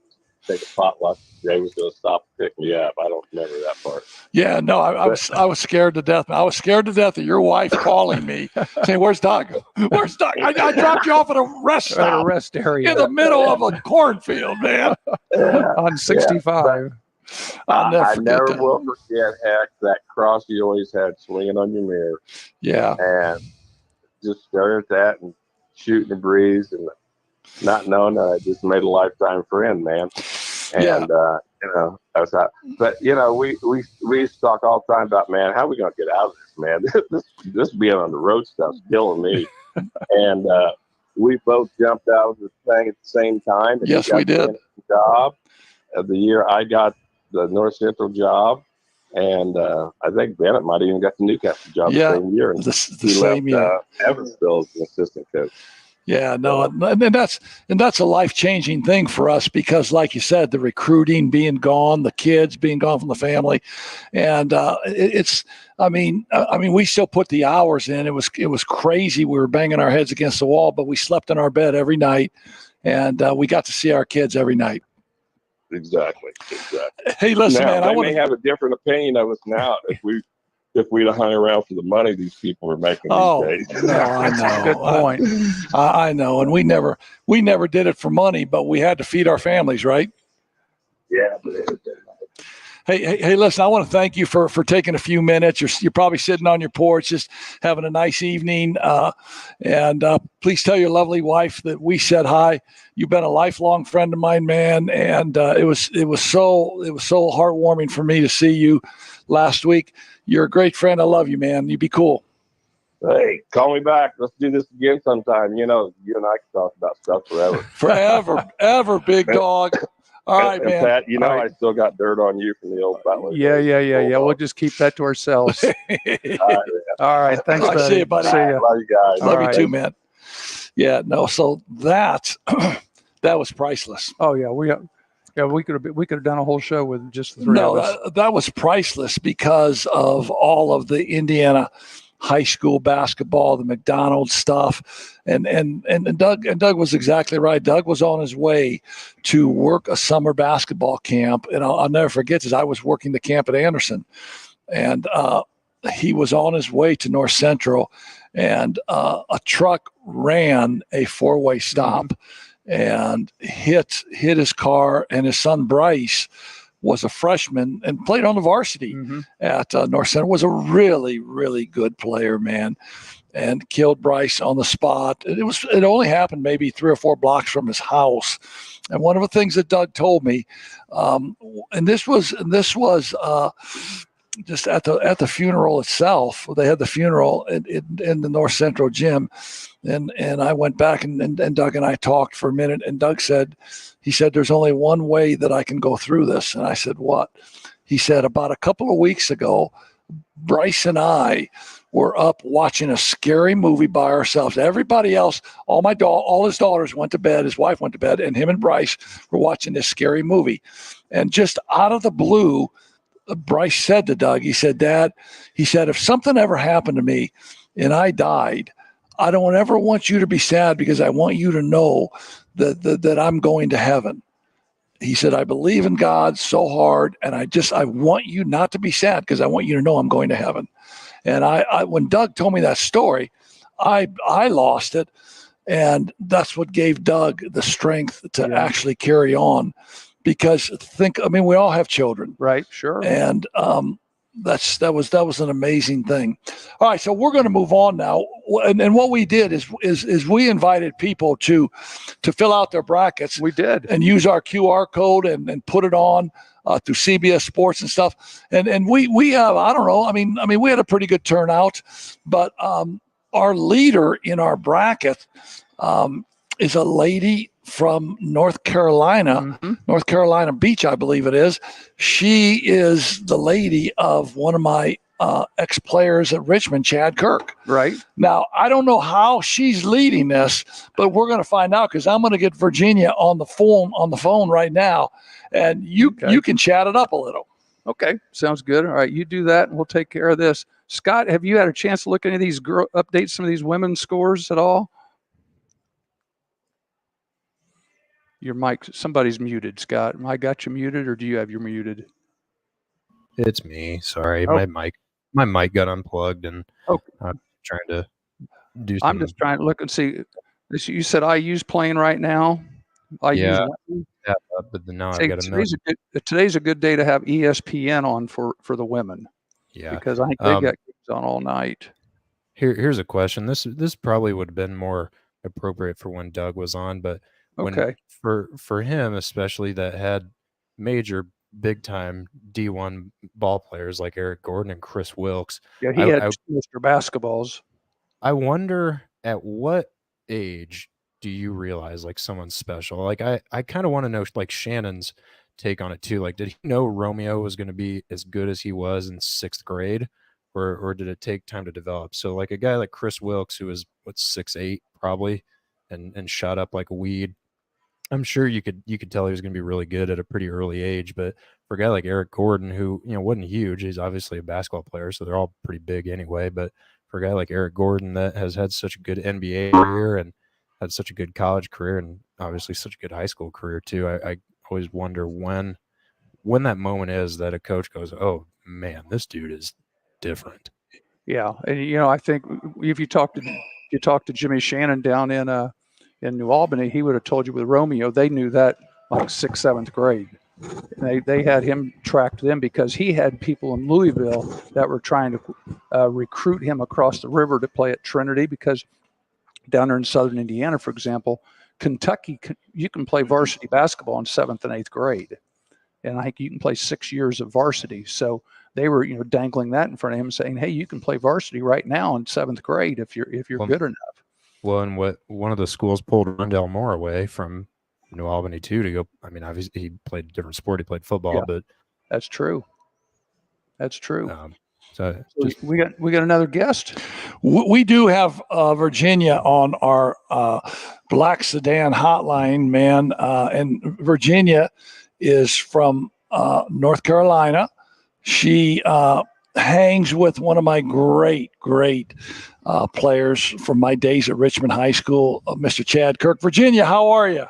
taking a potluck. Jay was going to stop and pick me up. I don't remember that part. Yeah, no, I was scared to death. I was scared to death of your wife calling me saying, "Where's Doug? Where's Doug? I dropped you off at a rest stop, at a rest area in the middle of a cornfield, man." On 65. I never will forget, Heck, that cross you always had swinging on your mirror. Yeah. And just staring at that and shooting the breeze and not knowing that I just made a lifetime friend, man. And, that's how, but we used to talk all the time about, man, how are we going to get out of this, man? This being on the road stuff's killing me. and we both jumped out of the thing at the same time. And Yes, he got we did. the job of the year I got the North Central job, and I think Bennett might have even got the Newcastle job the same year. And the he same left year. Evansville as an assistant coach. Yeah, no, and that's a life-changing thing for us because, like you said, the recruiting being gone, the kids being gone from the family, and I mean, we still put the hours in. It was crazy. We were banging our heads against the wall, but we slept in our bed every night, and we got to see our kids every night. Exactly. Hey, listen, now, man, they may have a different opinion of us now if we'd have hung around for the money these people are making these days. No, I know. Good point. I know, and we never did it for money, but we had to feed our families, right? Yeah, but it was Hey, listen, I want to thank you for taking a few minutes. You're probably sitting on your porch, just having a nice evening. And please tell your lovely wife that we said hi. You've been a lifelong friend of mine, man. And it was so heartwarming for me to see you last week. You're a great friend. I love you, man. You be cool. Hey, call me back. Let's do this again sometime. You know, you and I can talk about stuff forever. Ever, big dog. All right, and man. Pat, you know, right. I still got dirt on you from the old Butler. Yeah. We'll just keep that to ourselves. All right. Thanks, All right, buddy. see you, buddy. See ya. Love you guys. Love All you right. too, man. Yeah, no. So that was priceless. Oh yeah, we could have done a whole show with just the three of us. That was priceless because of all of the Indiana high school basketball, the McDonald's stuff, and Doug was exactly right. Doug was on his way to work a summer basketball camp, and I'll never forget this. I was working the camp at Anderson, and he was on his way to North Central, and a truck ran a four-way stop and hit his car, and his son Bryce was a freshman and played on the varsity at North Center, was a really, really good player, man, and killed Bryce on the spot. It only happened maybe 3 or 4 blocks from his house. And one of the things that Doug told me, and this was just at the funeral itself. They had the funeral in the North Central gym. And I went back and Doug and I talked for a minute, and Doug said, there's only one way that I can go through this. And I said, what? He said, about a couple of weeks ago, Bryce and I were up watching a scary movie by ourselves. Everybody else, all his daughters went to bed, his wife went to bed, and him and Bryce were watching this scary movie. And just out of the blue, Bryce said to Doug, he said, Dad, he said, if something ever happened to me and I died, I don't ever want you to be sad because I want you to know that I'm going to heaven. He said, I believe in God so hard, and I want you not to be sad because I want you to know I'm going to heaven. And I when Doug told me that story, I lost it, and that's what gave Doug the strength to actually carry on. Because we all have children, right? Sure, and that was an amazing thing. All right, so we're going to move on now, and what we did is we invited people to fill out their brackets. We did, and use our QR code and put it on through CBS Sports and stuff. And we have, I don't know, I mean we had a pretty good turnout, but our leader in our bracket is a lady from North Carolina, North Carolina Beach, I believe it is. She is the lady of one of my ex-players at Richmond, Chad Kirk. Right. Now, I don't know how she's leading this, but we're going to find out because I'm going to get Virginia on the phone right now, and you can chat it up a little. Okay, sounds good. All right, you do that, and we'll take care of this. Scott, have you had a chance to look into these update some of these women's scores at all? Your mic, somebody's muted, Scott. I got you muted, or do you have you muted? It's me. Sorry, Oh. my mic got unplugged, and I'm trying to do something. I'm just trying to look and see. You said IU's playing right now. Yeah, but now I've got today's a good day to have ESPN on for the women. Yeah, because I think they got games on all night. Here's a question. This probably would have been more appropriate for when Doug was on, but for him especially, that had major big time D1 ball players like Eric Gordon and Chris Wilkes. Yeah, he had Mr. Basketballs. I wonder at what age do you realize like someone's special? Like I kind of want to know like Shannon's take on it too. Like, did he know Romeo was going to be as good as he was in 6th grade, or did it take time to develop? So like a guy like Chris Wilkes, who was 6'8" probably, and shot up like a weed. I'm sure you could tell he was going to be really good at a pretty early age. But for a guy like Eric Gordon, who wasn't huge, he's obviously a basketball player, so they're all pretty big anyway. But for a guy like Eric Gordon that has had such a good NBA career and had such a good college career and obviously such a good high school career too, I always wonder when that moment is that a coach goes, oh man, this dude is different. Yeah, and I think if you talk to Jimmy Shannon down in New Albany, he would have told you with Romeo, they knew that like 6th, 7th grade. They had him tracked them because he had people in Louisville that were trying to recruit him across the river to play at Trinity, because down there in southern Indiana, for example, Kentucky, you can play varsity basketball in 7th and 8th grade. And I think you can play 6 years of varsity. So they were, dangling that in front of him, saying, hey, you can play varsity right now in 7th grade if you're good enough. Well, and one of the schools pulled Rondell Moore away from New Albany too to go. I mean, obviously he played a different sport. He played football, Yeah, but that's true. That's true. So we got another guest. We do have Virginia on our Black Sedan hotline, man. And Virginia is from North Carolina. She hangs with one of my great players from my days at Richmond High School, Mr. Chad Kirk. Virginia, how are you?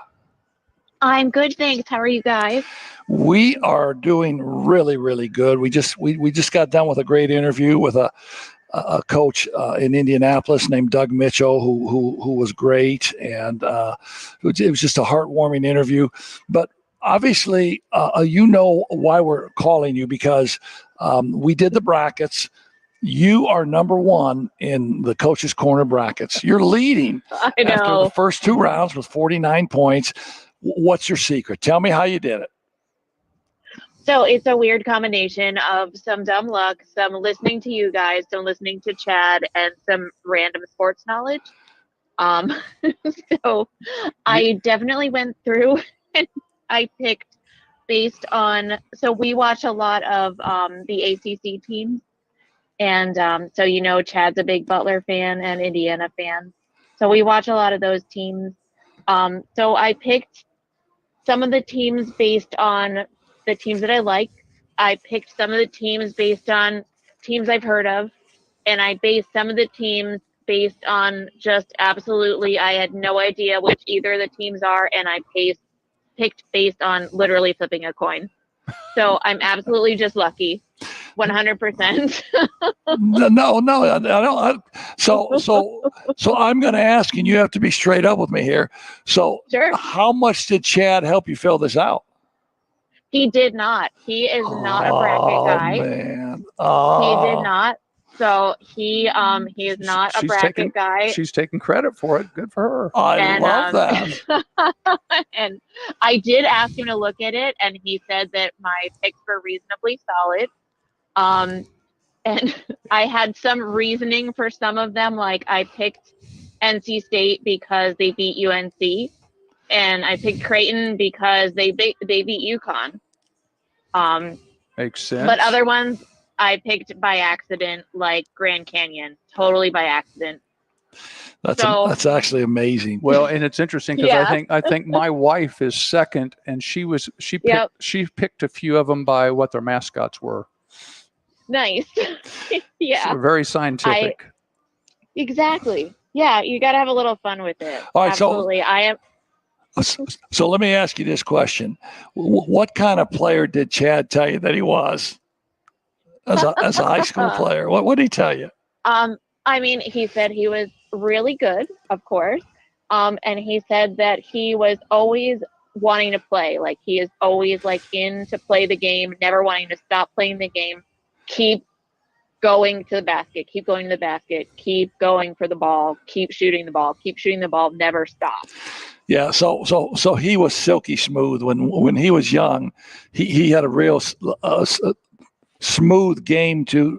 I'm good, thanks. How are you guys? We are doing really, really good. We just got done with a great interview with a coach in Indianapolis named Doug Mitchell, who was great, and it was just a heartwarming interview. But obviously, why we're calling you, because we did the brackets. You are number 1 in the Coach's Corner brackets. You're leading after the first 2 rounds with 49 points. What's your secret? Tell me how you did it. So it's a weird combination of some dumb luck, some listening to you guys, some listening to Chad, and some random sports knowledge. So I definitely went through and I picked based on, so we watch a lot of the ACC teams. And so, Chad's a big Butler fan and Indiana fan. So we watch a lot of those teams. So I picked some of the teams based on the teams that I like. I picked some of the teams based on teams I've heard of. And I based some of the teams based on just absolutely, I had no idea which either of the teams are. And I picked based on literally flipping a coin. So I'm absolutely just lucky. 100%. No, I don't. So I'm going to ask, and you have to be straight up with me here. So, sure. How much did Chad help you fill this out? He did not. He is not a bracket guy. Man. He did not. So he is not a bracket guy. She's taking credit for it. Good for her. I love that. And I did ask him to look at it, and he said that my picks were reasonably solid. And I had some reasoning for some of them, like I picked NC State because they beat UNC, and I picked Creighton because they beat UConn. Makes sense. But other ones I picked by accident, like Grand Canyon, totally by accident. That's actually amazing. Well, and it's interesting because I think my wife is second, and she picked a few of them by what their mascots were. Nice. Yeah. So very scientific. Exactly. Yeah, you got to have a little fun with it. All right, absolutely. So let me ask you this question: what kind of player did Chad tell you that he was as a high school player? What did he tell you? I mean, he said he was really good, of course. And he said that he was always wanting to play. Like, he is always in to play the game, never wanting to stop playing the game. Keep going to the basket, keep going to the basket, keep going for the ball, keep shooting the ball, never stop. Yeah, so he was silky smooth when he was young. He had a real smooth game to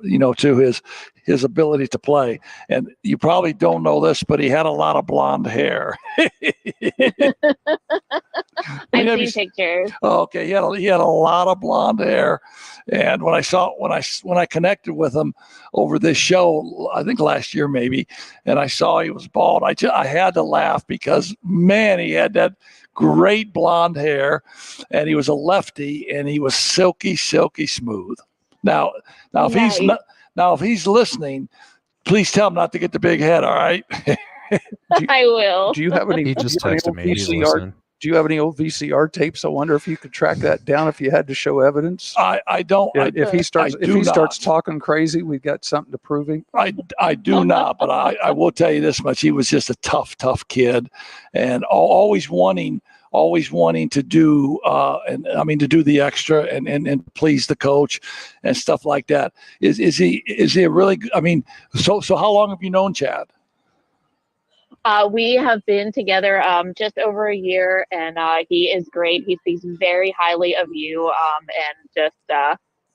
his ability to play. And you probably don't know this, but he had a lot of blonde hair. I've seen pictures. Okay, he had a lot of blonde hair, and when I connected with him over this show, I think last year maybe, and I saw he was bald, I had to laugh because man, he had that great blonde hair, and he was a lefty, and he was silky smooth. Now if he's listening, please tell him not to get the big head. All right. I will. Do you have any? He just texted me. He's listening. Do you have any old VCR tapes? I wonder if you could track that down if you had to show evidence. I don't. If he starts talking crazy, we've got something to prove him. I do not, but I will tell you this much: he was just a tough kid, and always wanting to do to do the extra and please the coach and stuff like that. Is he a really? I mean, so how long have you known Chad? We have been together just over a year, and he is great. He speaks very highly of you, and just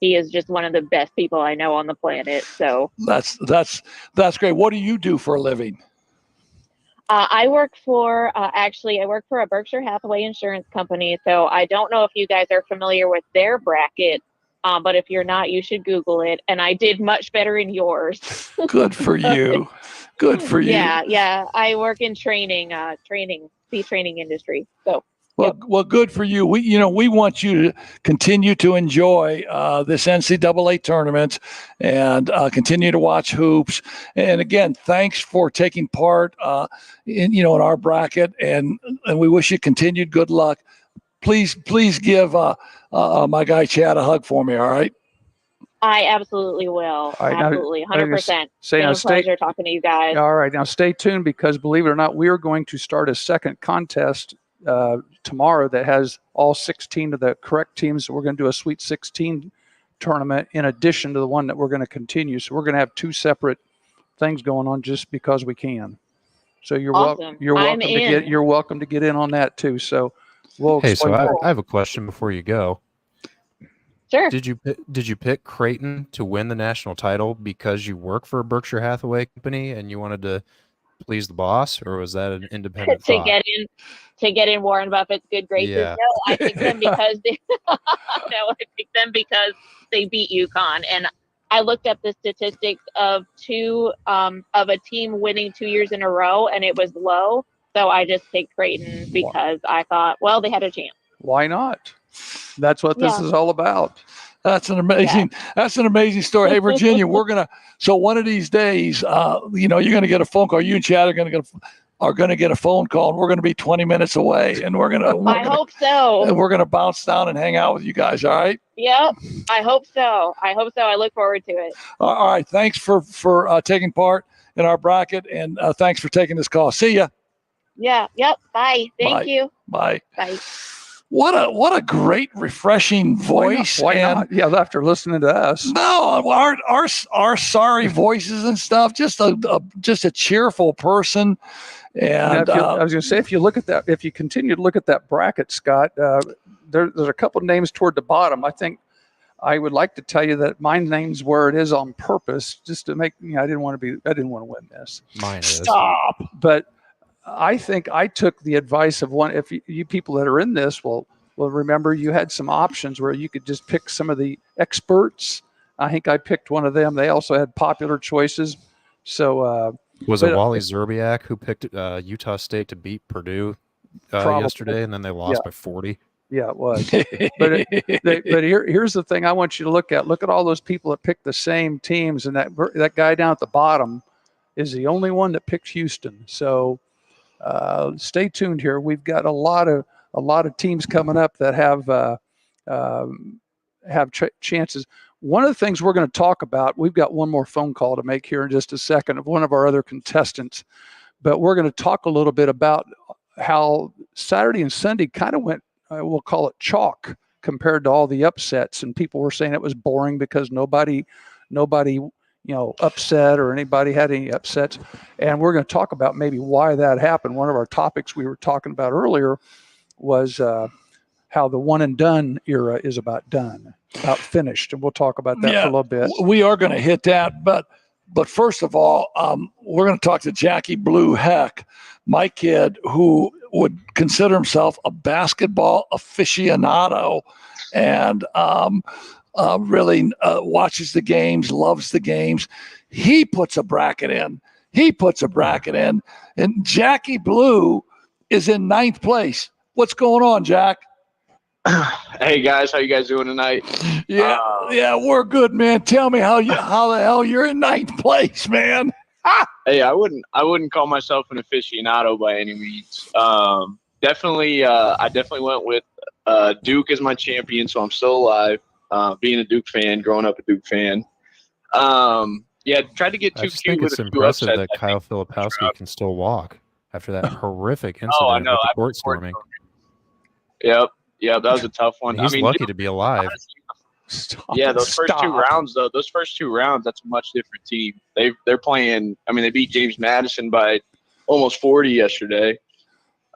he is just one of the best people I know on the planet. So that's great. What do you do for a living? I work for a Berkshire Hathaway insurance company. So I don't know if you guys are familiar with their bracket, but if you're not, you should Google it. And I did much better in yours. Good for you. Good for you. Yeah. I work in training industry. So. Well, good for you. We want you to continue to enjoy this NCAA tournament and continue to watch hoops. And again, thanks for taking part in our bracket, and we wish you continued good luck. Please give my guy Chad a hug for me. All right. I absolutely will. Right, absolutely, 100%. It's been a pleasure talking to you guys. All right, now stay tuned because believe it or not, we are going to start a second contest tomorrow that has all 16 of the correct teams. So we're going to do a Sweet 16 tournament in addition to the one that we're going to continue. So we're going to have two separate things going on just because we can. So you're awesome. You're welcome to get in on that too. So we'll. Hey, so I have a question before you go. Sure. Did you pick Creighton to win the national title because you work for a Berkshire Hathaway company and you wanted to please the boss, or was that an independent thought? To get in Warren Buffett's good graces? Yeah. No, I picked them because they beat UConn, and I looked up the statistics of a team winning 2 years in a row, and it was low. So I just picked Creighton because I thought, well, they had a chance. Why not? That's what this is all about. That's an amazing story. Hey, Virginia, so one of these days, you're going to get a phone call. You and Chad are going to get a phone call, and we're going to be 20 minutes away, and I hope so. And we're going to bounce down and hang out with you guys. All right. Yep. I hope so. I look forward to it. All right. Thanks for taking part in our bracket, and thanks for taking this call. See ya. Yeah. Yep. Bye. Thank you. Bye. Bye. What a great, refreshing voice. Why not? Yeah, after listening to us. No, our sorry voices and stuff. Just a cheerful person. And I was going to say, if you continue to look at that bracket, Scott, there's a couple of names toward the bottom. I think I would like to tell you that my name's where it is on purpose, just to make. I didn't want to win this. Mine is. Stop. But I think I took the advice of one. If you people that are in this will remember, you had some options where you could just pick some of the experts. I think I picked one of them. They also had popular choices. So was it Wally Zerbiak who picked Utah State to beat Purdue yesterday, and then they lost by 40? Yeah, it was. but here's the thing I want you to look at. Look at all those people that picked the same teams, and that guy down at the bottom is the only one that picked Houston. So. Stay tuned here. We've got a lot of teams coming up that have chances. One of the things we're going to talk about, we've got one more phone call to make here in just a second of one of our other contestants, but we're going to talk a little bit about how Saturday and Sunday kind of went, we'll call it chalk compared to all the upsets, and people were saying it was boring because nobody upset or anybody had any upsets. And we're going to talk about maybe why that happened. One of our topics we were talking about earlier was how the one and done era is about finished. And we'll talk about that for a little bit. We are going to hit that. But first of all, we're going to talk to Jackie Blue Heck, my kid, who would consider himself a basketball aficionado and really watches the games, loves the games. He puts a bracket in. And Jackie Blue is in 9th place. What's going on, Jack? Hey guys, how you guys doing tonight? Yeah, we're good, man. Tell me how the hell you're in 9th place, man. Hey, I wouldn't call myself an aficionado by any means. I definitely went with Duke as my champion, so I'm still alive. Being a Duke fan, growing up a Duke fan. Tried to get too cute with a few upsets. I think it's impressive that Kyle Filipowski can still walk after that horrific incident I know. with the court storming. Yep, that was a tough one. He's lucky to be alive. Those first two rounds, that's a much different team. They're playing. I mean, they beat James Madison by almost 40 yesterday.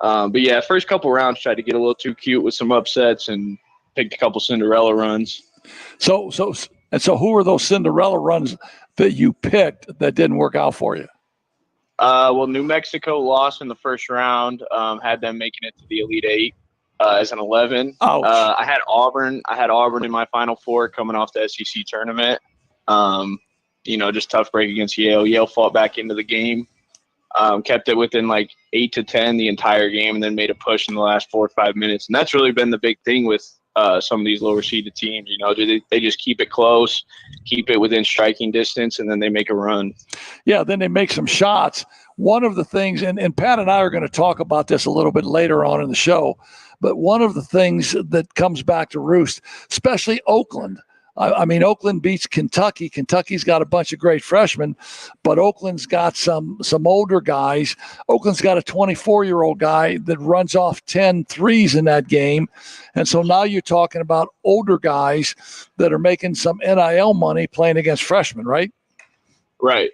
First couple rounds tried to get a little too cute with some upsets and picked a couple Cinderella runs. So who were those Cinderella runs that you picked that didn't work out for you? New Mexico lost in the first round. Had them making it to the Elite Eight as an 11. I had Auburn in my Final Four coming off the SEC tournament. Just tough break against Yale. Yale fought back into the game, kept it within like 8 to 10 the entire game, and then made a push in the last 4 or 5 minutes. And that's really been the big thing with some of these lower seeded teams. They just keep it close, keep it within striking distance, and then they make a run. Yeah, then they make some shots. One of the things, and Pat and I are going to talk about this a little bit later on in the show, but one of the things that comes back to roost, especially Oakland. I mean, Oakland beats Kentucky. Kentucky's got a bunch of great freshmen, but Oakland's got some older guys. Oakland's got a 24-year-old guy that runs off 10 threes in that game. And so now you're talking about older guys that are making some NIL money playing against freshmen, right? Right,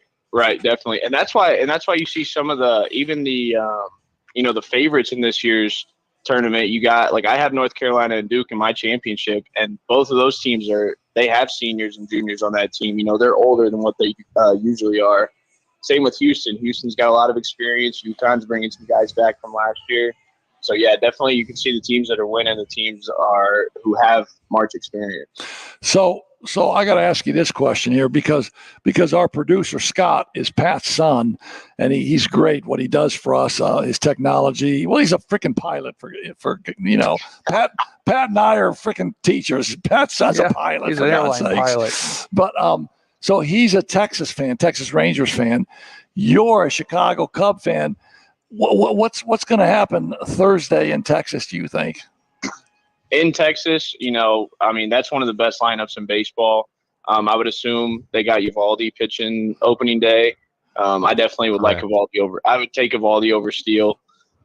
definitely. And that's why you see some of the favorites in this year's tournament. You got, like, I have North Carolina and Duke in my championship, and both of those teams they have seniors and juniors on that team. They're older than what they usually are. Same with Houston. Houston's got a lot of experience. UConn's bringing some guys back from last year. So yeah, definitely you can see the teams that are winning, the teams who have March experience. So I got to ask you this question here because our producer Scott is Pat's son, and he's great what he does for us. His technology. Well, he's a freaking pilot for Pat. Pat and I are freaking teachers. Pat's son's a pilot. He's an airline pilot. But so he's a Texas fan, Texas Rangers fan. You're a Chicago Cub fan. What's going to happen Thursday in Texas, do you think? In Texas, that's one of the best lineups in baseball. I would assume they got Eovaldi pitching opening day. I definitely would like Eovaldi over. I would take Eovaldi over Steele.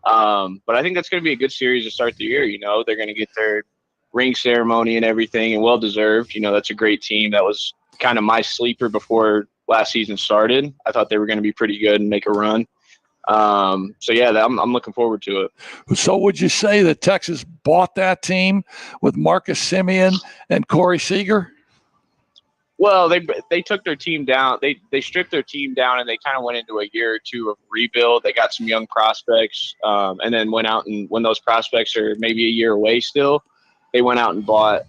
But I think that's going to be a good series to start the year. They're going to get their ring ceremony and everything, and well deserved. That's a great team. That was kind of my sleeper before last season started. I thought they were going to be pretty good and make a run. I'm looking forward to it. So would you say that Texas bought that team with Marcus Semien and Corey Seager? Well, they took their team down. They stripped their team down, and they kind of went into a year or two of rebuild. They got some young prospects, and then went out, and when those prospects are maybe a year away still, they went out and bought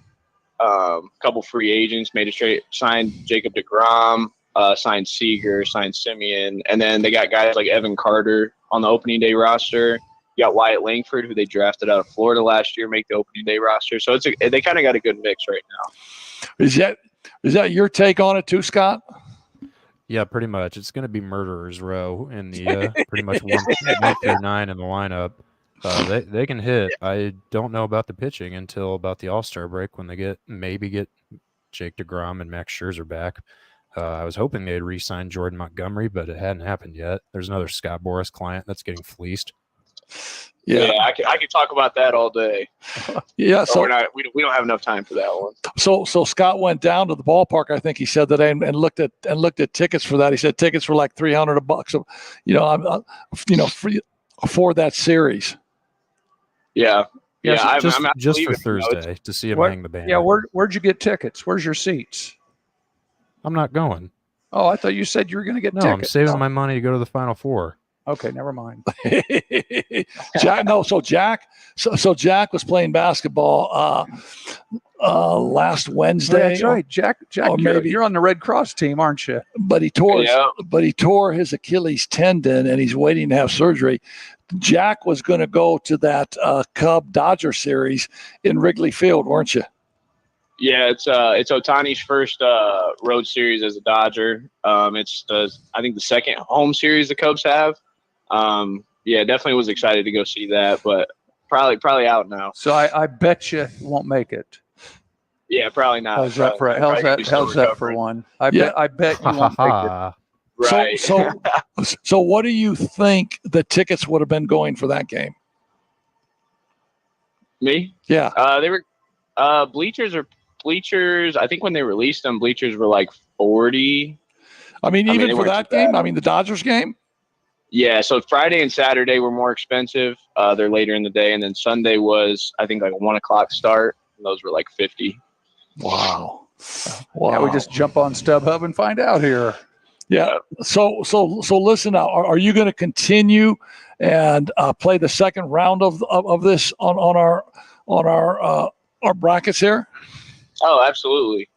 a couple free agents, made a trade, signed Jacob deGrom, signed Seager, signed Semien, and then they got guys like Evan Carter on the opening day roster. You got Wyatt Langford, who they drafted out of Florida last year, make the opening day roster. So they kind of got a good mix right now. Is that your take on it too, Scott? Yeah, pretty much. It's going to be murderer's row in the pretty much 1 through 9 in the lineup. They can hit. I don't know about the pitching until about the All-Star break when they maybe get Jake deGrom and Max Scherzer back. I was hoping they'd re-sign Jordan Montgomery, but it hadn't happened yet. There's another Scott Boras client that's getting fleeced. Yeah, I could talk about that all day. Yeah, so we don't have enough time for that one. So Scott went down to the ballpark, I think he said today, and looked at tickets for that. He said tickets were like $300. So, for that series. Yeah, Yeah, Yeah, just for Thursday to see him hang the banner. Yeah, where'd you get tickets? Where's your seats? I'm not going. Oh, I thought you said you were going to get No, tickets. I'm saving my money to go to the Final Four. Okay, never mind. Jack, no, so Jack was playing basketball last Wednesday. That's right, Jack. or maybe You're on the Red Cross team, aren't you? but he tore his Achilles tendon and he's waiting to have surgery. Jack was going to go to that Cub Dodger series in Wrigley Field, weren't you? Yeah, it's Otani's first road series as a Dodger. It's I think the second home series the Cubs have. Yeah, definitely was excited to go see that, but probably out now. So I bet you won't make it. Yeah, probably not. How's that for one? I bet you won't make it. Right. So what do you think the tickets would have been going for that game? Me? Yeah. They were bleachers. I think when they released them, bleachers were like 40. I mean, even for that game, I mean the Dodgers game. Yeah, so Friday and Saturday were more expensive. They're later in the day, and then Sunday was I think like a 1:00 start. And those were like 50. Wow. Yeah, we just jump on StubHub and find out here. Yeah. So listen now. Are you going to continue and play the second round of this on our brackets here? Oh, absolutely.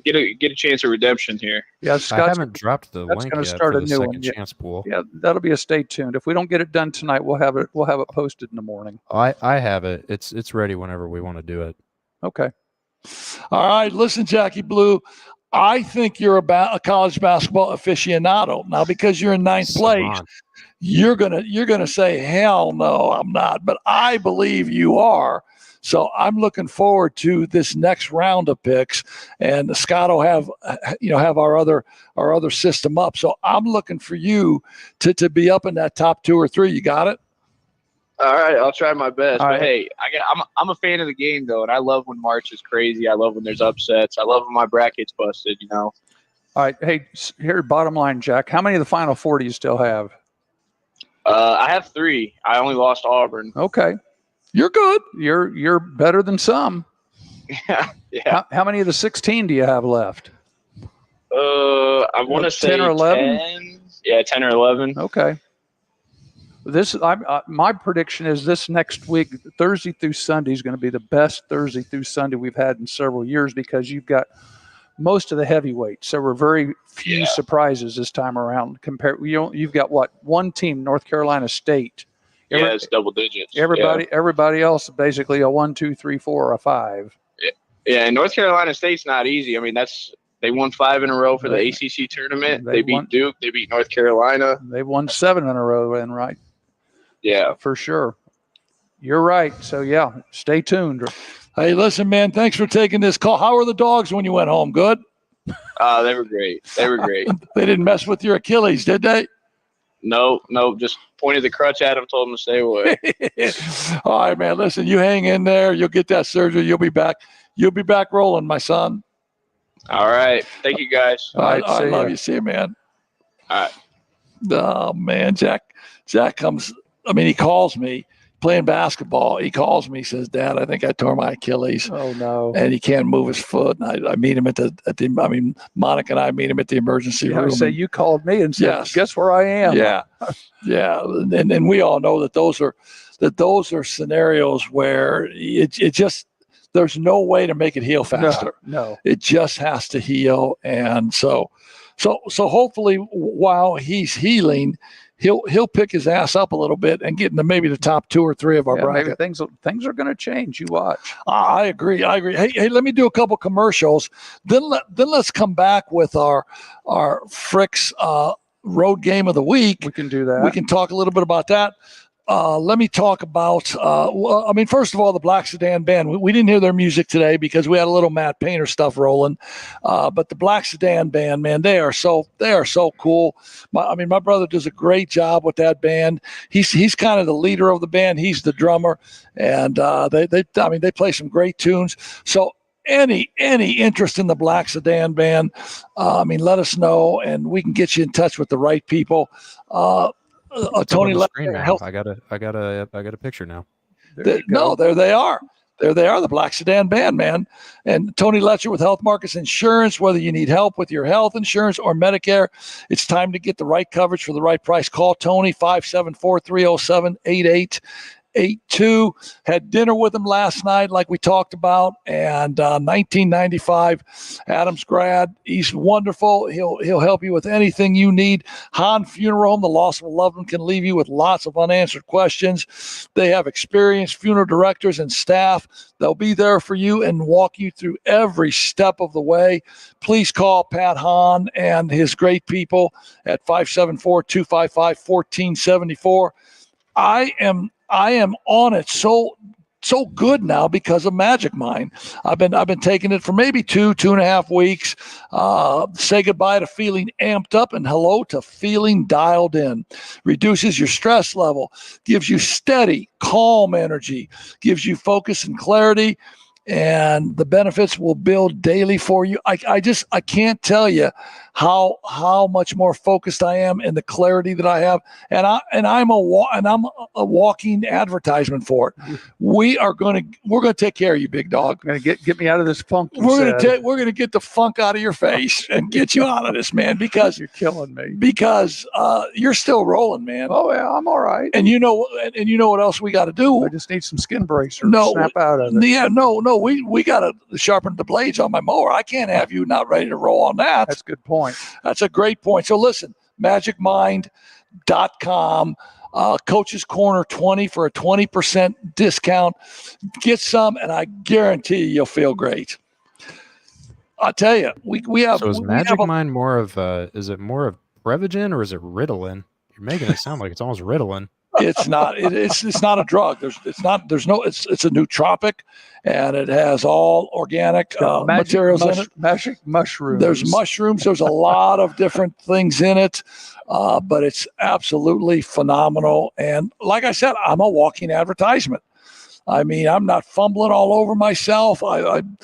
Get a chance of redemption here. Yeah, I haven't dropped the link yet start for a the new second one. chance pool. Yeah, that'll be a stay tuned. If we don't get it done tonight, we'll have it posted in the morning. I have it. It's ready whenever we want to do it. Okay. All right. Listen, Jackie Blue, I think you're a college basketball aficionado now because you're in ninth place. You're gonna say, hell no, I'm not. But I believe you are. So I'm looking forward to this next round of picks, and Scott will have our other system up. So I'm looking for you to be up in that top 2 or 3. You got it? All right, I'll try my best. All but right. hey, I'm a fan of the game though, and I love when March is crazy. I love when there's upsets. I love when my bracket's busted. All right. Hey, here, bottom line, Jack. How many of the Final Four do you still have? I have 3. I only lost Auburn. Okay. You're good. You're better than some. Yeah. How many of the 16 do you have left? I want to say 10 or 11. 10. Yeah, 10 or 11. Okay. My prediction is this next week, Thursday through Sunday, is going to be the best Thursday through Sunday we've had in several years because you've got most of the heavyweights. So we're very few surprises this time around. You've got one team, North Carolina State. Yeah, it's double digits. Everybody else basically a 1, 2, 3, 4, or a 5. Yeah, and North Carolina State's not easy. I mean, they won 5 in a row for the ACC tournament. They beat Duke. They beat North Carolina. They've won 7 in a row, then, right? Yeah, for sure. You're right. So yeah, stay tuned. Hey, listen, man. Thanks for taking this call. How were the dogs when you went home? Good. They were great. They didn't mess with your Achilles, did they? No. Just pointed the crutch at him, told him to stay away. All right, man. Listen, you hang in there. You'll get that surgery. You'll be back. You'll be back rolling, my son. All right. Thank you, guys. All right. I love you. See you, man. All right. Oh, man. Jack comes. I mean, he calls me playing basketball. He calls me, says, Dad, I think I tore my Achilles. Oh, no. And he can't move his foot. And I meet him Monica and I meet him at the emergency room. So you called me and said, guess where I am? Yeah. Yeah. And we all know that those are scenarios where it just, there's no way to make it heal faster. No. It just has to heal. And so hopefully while he's healing, he'll pick his ass up a little bit and get into maybe the top 2 or 3 of our bracket. Maybe things are going to change. You watch. I agree. Hey, let me do a couple commercials. Then let's come back with our Frick's road game of the week. We can do that. We can talk a little bit about that. Let me talk about, first of all, the Black Sedan Band. We didn't hear their music today because we had a little Matt Painter stuff rolling. But the Black Sedan Band, man, they are so cool. My brother does a great job with that band. He's kind of the leader of the band. He's the drummer, and they play some great tunes. So any interest in the Black Sedan Band, let us know, and we can get you in touch with the right people. Tony, I got a picture now. No, there they are. There they are, the Black Sedan Band, man. And Tony Letcher with Health Markets Insurance. Whether you need help with your health insurance or Medicare, it's time to get the right coverage for the right price. Call Tony, 574-307-8882. Had dinner with him last night, like we talked about, and 1995 Adams grad. He's wonderful. He'll help you with anything you need. Hahn Funeral Home, the loss of a loved one can leave you with lots of unanswered questions. They have experienced funeral directors and staff. They'll be there for you and walk you through every step of the way. Please call Pat Hahn and his great people at 574-255-1474. I am on it so good now because of Magic Mind. I've been taking it for maybe 2.5 weeks. Say goodbye to feeling amped up and hello to feeling dialed in. Reduces your stress level, gives you steady, calm energy, gives you focus and clarity, and the benefits will build daily for you. I can't tell you how much more focused I am and the clarity that I have. And I'm a walking advertisement for it. We're going to take care of you, big dog. Going to get me out of this funk. We're going to get the funk out of your face and get you out of this, man, because you're killing me. Because you're still rolling, man. Oh yeah, I'm all right. And you know what else we got to do? I just need some skin bracers. Snap out of it. Yeah, no, we got to sharpen the blades on my mower. I can't have you not ready to roll on that. That's a good point. That's a great point. So listen, magicmind.com, Coach's Corner 20 for a 20% discount. Get some, and I guarantee you'll feel great. I'll tell you, we have. So is Magic Mind more of is it more of Prevagen or is it Ritalin? You're making it sound like it's almost Ritalin. It's not. It's not a drug. It's a nootropic, and it has all organic materials in it. Magic mushrooms. There's mushrooms. There's a lot of different things in it, but it's absolutely phenomenal. And like I said, I'm a walking advertisement. I mean, I'm not fumbling all over myself. I'm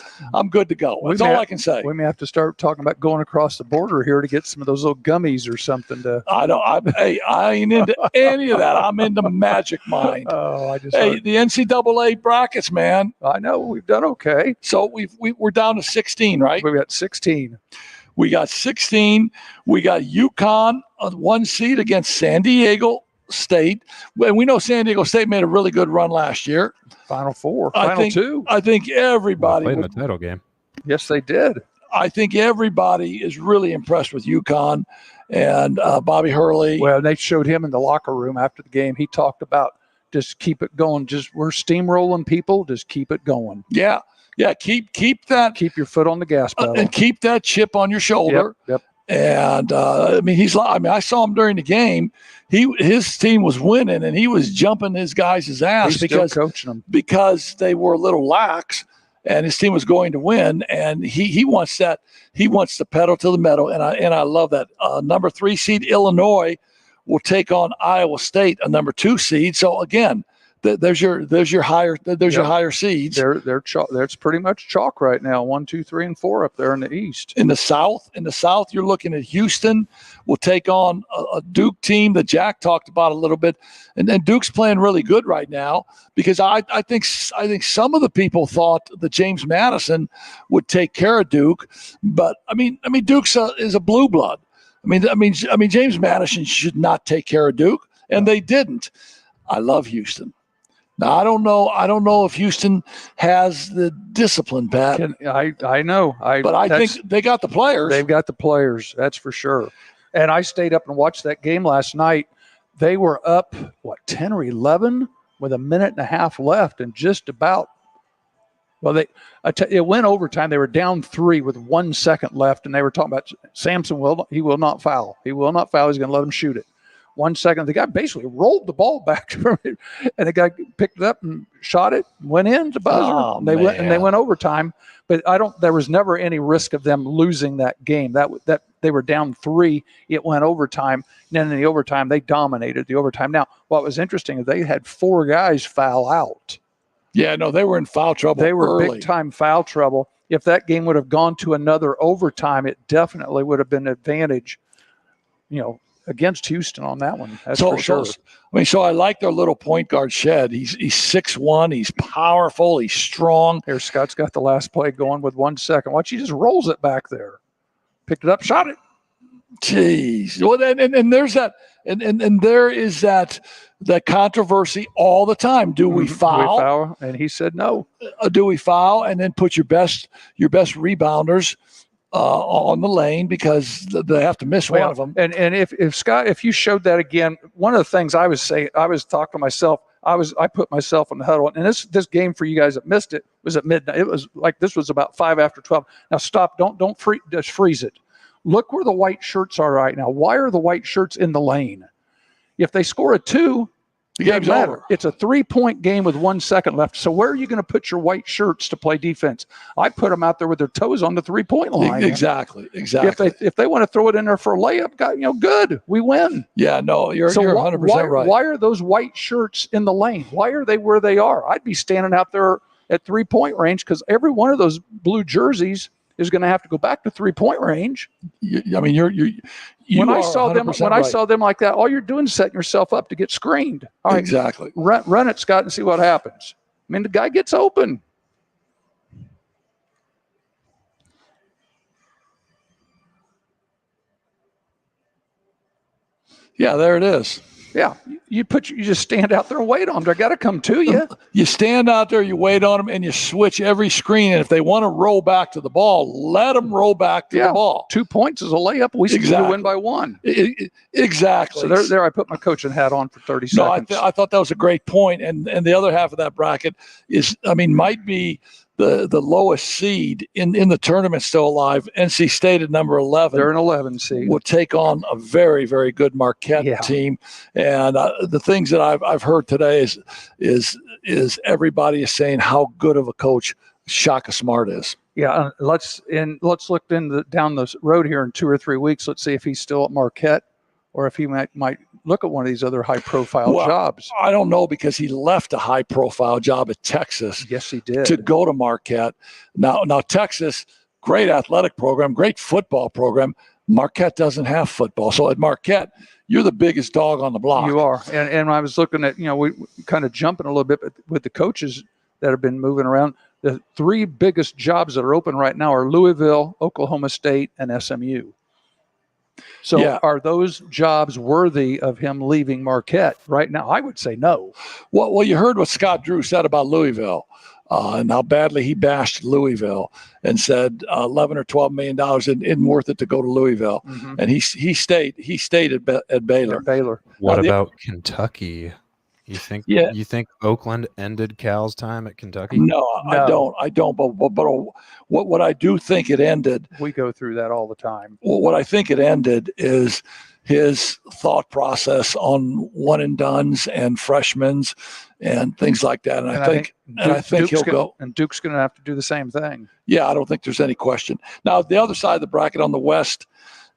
good to go. That's all I can say. We may have to start talking about going across the border here to get some of those little gummies or something. I ain't into any of that. I'm into Magic Mind. The NCAA brackets, man. I know we've done okay. So we're down to 16, right? We got 16. We got 16. We got UConn on 1 seed against San Diego State. And we know San Diego State made a really good run last year. Final Four, Final Two. I think everybody played in the title game. Yes, they did. I think everybody is really impressed with UConn and Bobby Hurley. Well, they showed him in the locker room after the game. He talked about just keep it going. We're steamrolling people. Just keep it going. Yeah. Keep that. Keep your foot on the gas pedal and keep that chip on your shoulder. Yep. And I saw him during the game. His team was winning, and he was jumping his guys' ass because coaching them because they were a little lax, and his team was going to win. And he wants that. He wants the pedal to the metal, and I love that. Number 3 seed Illinois will take on Iowa State, a number 2 seed. So again, there's your higher seeds. They're chalk. That's pretty much chalk right now. 1, 2, 3, and 4 up there in the East. In the South, you're looking at Houston will take on a Duke team that Jack talked about a little bit, and Duke's playing really good right now because I think some of the people thought that James Madison would take care of Duke, but I mean Duke's is a blue blood. I mean James Madison should not take care of Duke, and they didn't. I love Houston. Now, I don't know if Houston has the discipline, Pat. I know. But I think they got the players. They've got the players, that's for sure. And I stayed up and watched that game last night. They were up, 10 or 11 with a minute and a half left and just about. Well, it went overtime. They were down 3 with 1 second left, and they were talking about Samson will not foul. He will not foul. He's going to let him shoot it. 1 second, the guy basically rolled the ball back from it, and the guy picked it up and shot it, went in to buzzer. Oh, they went overtime. But there was never any risk of them losing that game. That they were down 3, it went overtime, and then in the overtime they dominated the overtime. Now, what was interesting is they had 4 guys foul out. Yeah, no, they were in foul trouble. They were early. big time foul trouble. If that game would have gone to another overtime, it definitely would have been an advantage. against Houston on that one. That's for sure. So I like their little point guard Shed. He's 6'1", he's powerful, he's strong. Here, Scott's got the last play going with 1 second. Watch, he just rolls it back there. Picked it up, shot it. Jeez. Well, and there's that, and there is that controversy all the time. Do we foul? And he said no. Do we foul and then put your best rebounders on the lane because they have to miss one of them? And if Scott, if you showed that again, one of the things I was talking to myself. I put myself in the huddle, and this game for you guys that missed it was at midnight. It was like this was about 5 after 12. Now stop! Don't just freeze it. Look where the white shirts are right now. Why are the white shirts in the lane? If they score a 2, the game's over. It's a 3-point game with 1 second left. So where are you going to put your white shirts to play defense? I put them out there with their toes on the 3-point line. Exactly. If they want to throw it in there for a layup, good. We win. Yeah, no, you're 100% right. Why are those white shirts in the lane? Why are they where they are? I'd be standing out there at 3-point range because every one of those blue jerseys is going to have to go back to 3-point range. When I saw them like that, all you're doing is setting yourself up to get screened. All right, exactly. Run it, Scott, and see what happens. I mean, the guy gets open. Yeah, there it is. Yeah, you just stand out there and wait on them. They got to come to you. You stand out there, you wait on them, and you switch every screen. And if they want to roll back to the ball, let them roll back to the ball. 2 points is a layup. We win by 1. Exactly. So there, I put my coaching hat on for 30 seconds. I thought that was a great point. And the other half of that bracket might be the lowest seed in the tournament still alive. NC State at number 11. They're an 11 seed. Will take on a very, very good Marquette team. And the things that I've heard today is everybody is saying how good of a coach Shaka Smart is. Yeah, let's look down the road here in 2 or 3 weeks. Let's see if he's still at Marquette or if he might look at one of these other high-profile jobs. I don't know because he left a high-profile job at Texas. Yes, he did. To go to Marquette. Now Texas, great athletic program, great football program. Marquette doesn't have football. So at Marquette, you're the biggest dog on the block. You are. And I was looking at, we kind of jumping a little bit with the coaches that have been moving around. The 3 biggest jobs that are open right now are Louisville, Oklahoma State, and SMU. So are those jobs worthy of him leaving Marquette right now? I would say no. Well, you heard what Scott Drew said about Louisville and how badly he bashed Louisville and said $11 or $12 million isn't worth it to go to Louisville. Mm-hmm. And he stayed at Baylor. What about Kentucky? You think Oakland ended Cal's time at Kentucky? No. I don't. But what I do think it ended. We go through that all the time. Well, what I think it ended is his thought process on one and dones and freshmen and things like that. And I think he'll go. And Duke's going to have to do the same thing. Yeah, I don't think there's any question. Now, the other side of the bracket on the West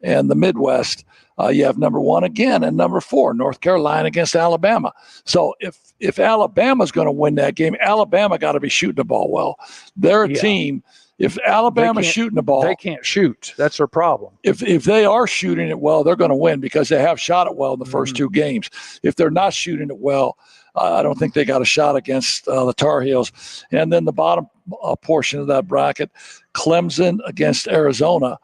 and the Midwest, you have number 1 again and number 4, North Carolina against Alabama. So if Alabama's going to win that game, Alabama got to be shooting the ball well. They're a team. If Alabama's shooting the ball, they can't shoot. That's their problem. If they are shooting it well, they're going to win because they have shot it well in the first 2 games. If they're not shooting it well, I don't think they got a shot against the Tar Heels. And then the bottom portion of that bracket, Clemson against Arizona.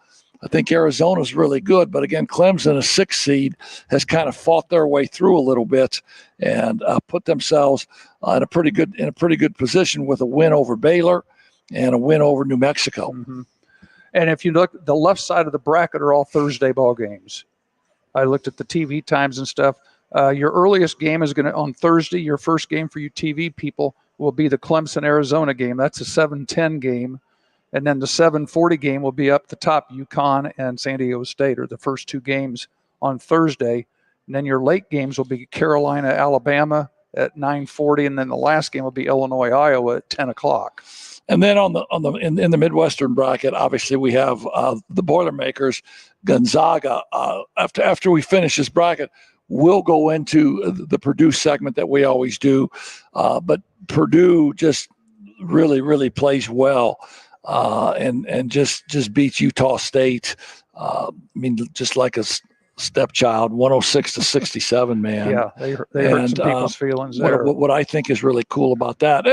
I think Arizona's really good, but again, Clemson, a 6th seed, has kind of fought their way through a little bit and put themselves in a pretty good position with a win over Baylor and a win over New Mexico. Mm-hmm. And if you look, the left side of the bracket are all Thursday ball games. I looked at the TV times and stuff. Your earliest game is going to on Thursday. Your first game for you TV people will be the Clemson Arizona game. That's a 7:10 game. And then the 7:40 game will be up the top. UConn and San Diego State are the first 2 games on Thursday. And then your late games will be Carolina, Alabama at 9:40, and then the last game will be Illinois, Iowa at 10 o'clock. And then in the Midwestern bracket, obviously we have the Boilermakers, Gonzaga. After we finish this bracket, we'll go into the Purdue segment that we always do. But Purdue just really, really plays well. And just beats Utah State. Just like stepchild, 106-67, man. Yeah, they hurt some people's feelings there. What I think is really cool about that,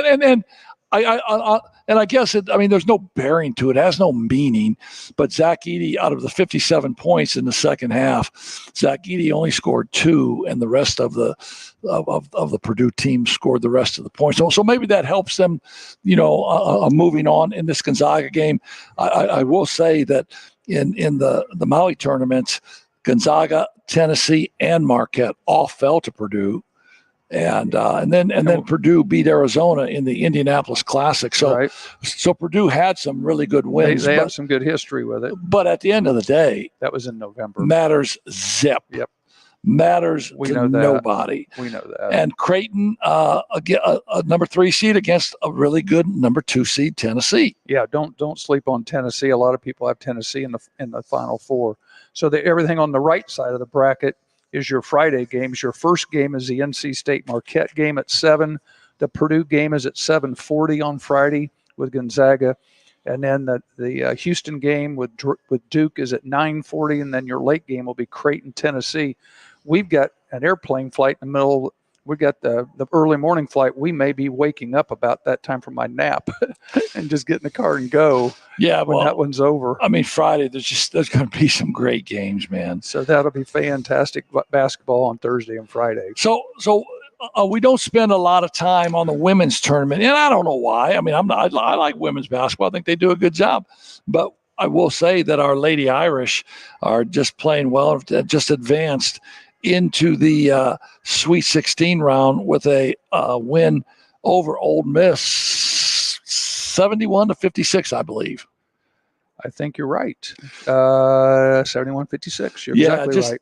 and I guess there's no bearing to it. It has no meaning. But Zach Edey, out of the 57 points in the second half, Zach Edey only scored 2, and the rest of the Purdue team scored the rest of the points. So maybe that helps them, moving on in this Gonzaga game. I will say that in the Maui tournaments, Gonzaga, Tennessee, and Marquette all fell to Purdue. And then Purdue beat Arizona in the Indianapolis Classic. So Purdue had some really good wins. They have some good history with it. But at the end of the day, that was in November. Matters zip. Yep. Matters to nobody. We know that. And Creighton, a number 3 seed against a really good number 2 seed Tennessee. Yeah, don't sleep on Tennessee. A lot of people have Tennessee in the Final Four. So everything on the right side of the bracket is your Friday games. Your first game is the NC State Marquette game at 7. The Purdue game is at 7:40 on Friday with Gonzaga. And then the Houston game with Duke is at 9:40. And then your late game will be Creighton, Tennessee. We've got an airplane flight in the middle. We've got the early morning flight. We may be waking up about that time from my nap and just get in the car and go. Yeah, when that one's over. Friday, there's going to be some great games, man. So that'll be fantastic basketball on Thursday and Friday. So we don't spend a lot of time on the women's tournament, and I don't know why. I like women's basketball. I think they do a good job, but I will say that our Lady Irish are just playing well, just advanced into the Sweet 16 round with a win over Ole Miss, 71-56, I believe. I think you're right. 71-56. You're exactly right.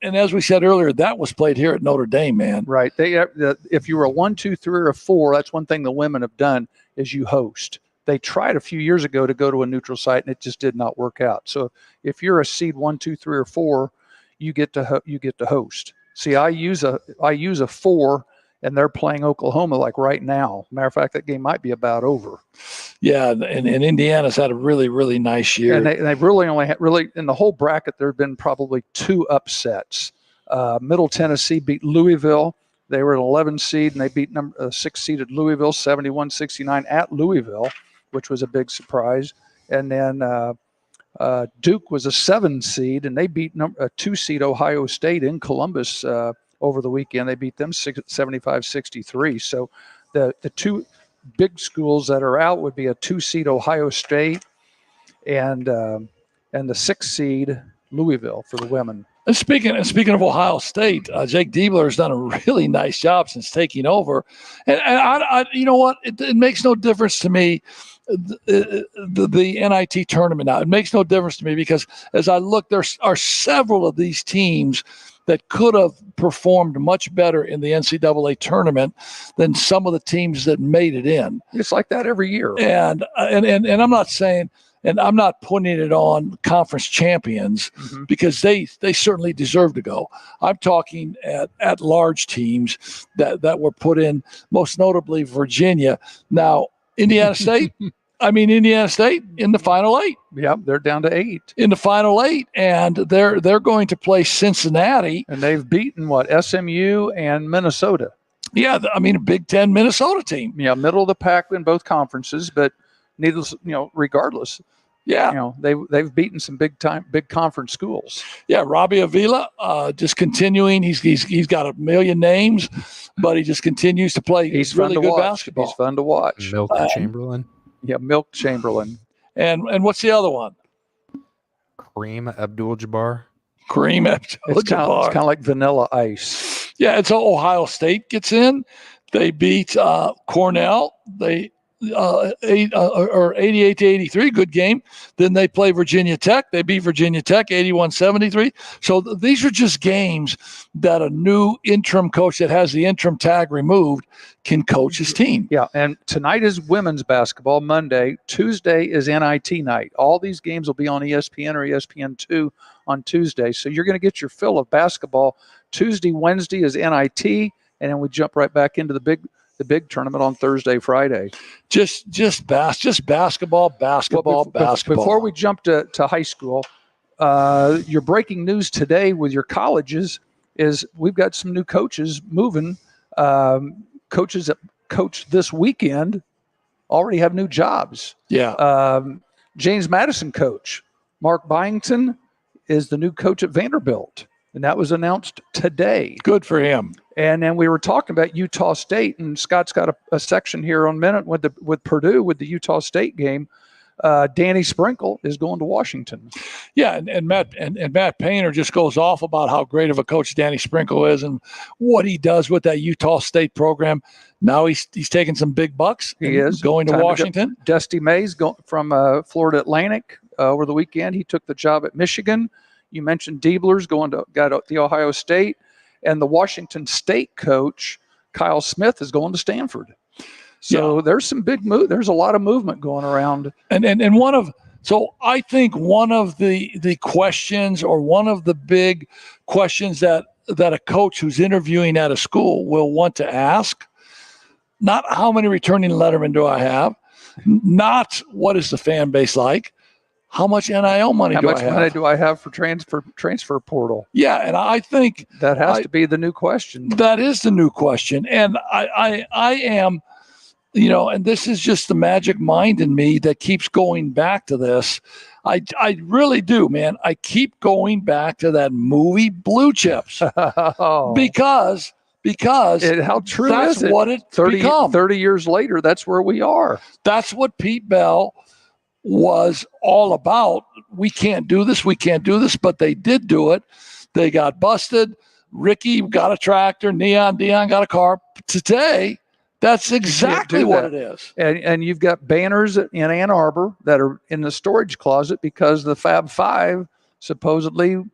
And as we said earlier, that was played here at Notre Dame, man. Right. If you were a 1, 2, 3, or 4, that's one thing the women have done is you host. They tried a few years ago to go to a neutral site, and it just did not work out. So if you're a seed 1, 2, 3, or 4, you get to host. See, I use a 4, and they're playing Oklahoma like right now. Matter of fact, that game might be about over. Yeah, and Indiana's had a really, really nice year. And they've really only had in the whole bracket, there have been probably 2 upsets. Middle Tennessee beat Louisville. They were an 11 seed, and they beat 6 seeded Louisville 71-69 at Louisville, which was a big surprise. And then Duke was a 7 seed, and they beat a 2 seed Ohio State in Columbus over the weekend. They beat them 75-63. So the 2 big schools that are out would be a 2 seed Ohio State and the 6 seed Louisville for the women. And speaking of Ohio State, Jake Diebler has done a really nice job since taking over. And I you know what? It makes no difference to me, the NIT tournament now. It makes no difference to me because as I look, there are several of these teams that could have performed much better in the NCAA tournament than some of the teams that made it in. It's like that every year. And I'm not saying, and I'm not putting it on conference champions because they certainly deserve to go. I'm talking at large teams that were put in, most notably Virginia. Now, Indiana State, Indiana State in the Final 8. Yep, they're down to 8. In the Final 8, and they're going to play Cincinnati. And they've beaten, SMU and Minnesota. Yeah, a Big Ten Minnesota team. Yeah, middle of the pack in both conferences, but needless, regardless. Yeah, they've beaten some big conference schools. Yeah, Robbie Avila just continuing. He's got a million names, but he just continues to play. He's really good watch. basketball. He's fun to watch. Milk Chamberlain. Yeah, Milk Chamberlain. And what's the other one? Kareem Abdul-Jabbar. Kareem Abdul-Jabbar. It's kind of like Vanilla Ice. Yeah, and so Ohio State gets in. They beat Cornell. They 88-83, good game. Then they play Virginia Tech. They beat Virginia Tech 81-73. So these are just games that a new interim coach that has the interim tag removed can coach his team. Yeah, and tonight is women's basketball, Monday. Tuesday is NIT night. All these games will be on ESPN or ESPN2 on Tuesday. So you're going to get your fill of basketball. Tuesday, Wednesday is NIT, and then we jump right back into the big tournament on Thursday, Friday. Just basketball. Before we jump to high school, your breaking news today with your colleges is we've got some new coaches moving. Coaches that coach this weekend already have new jobs. Yeah. James Madison coach Mark Byington is the new coach at Vanderbilt, and that was announced today. Good for him. And then we were talking about Utah State, and Scott's got a section here on minute with Purdue with the Utah State game. Danny Sprinkle is going to Washington. Yeah, and Matt Painter just goes off about how great of a coach Danny Sprinkle is and what he does with that Utah State program. Now he's taking some big bucks. He is going to Washington. Dusty Mays from Florida Atlantic over the weekend. He took the job at Michigan. You mentioned Diebler's got the Ohio State, and the Washington State coach Kyle Smith is going to Stanford. So there's some big move. There's a lot of movement going around. So I think one of the questions, or one of the big questions that a coach who's interviewing at a school will want to ask, not how many returning lettermen do I have, not what is the fan base like, how much NIL money do I have? How much money do I have for transfer portal? Yeah, and I think that has to be the new question. That is the new question, and I am. And this is just the magic mind in me that keeps going back to this. I really do, man. I keep going back to that movie Blue Chips because how true that's is it? What it 30 years later, that's where we are. That's what Pete Bell was all about. We can't do this, but they did do it. They got busted. Ricky got a tractor. Dion got a car. Today, that's exactly what it is. And you've got banners in Ann Arbor that are in the storage closet because the Fab Five supposedly,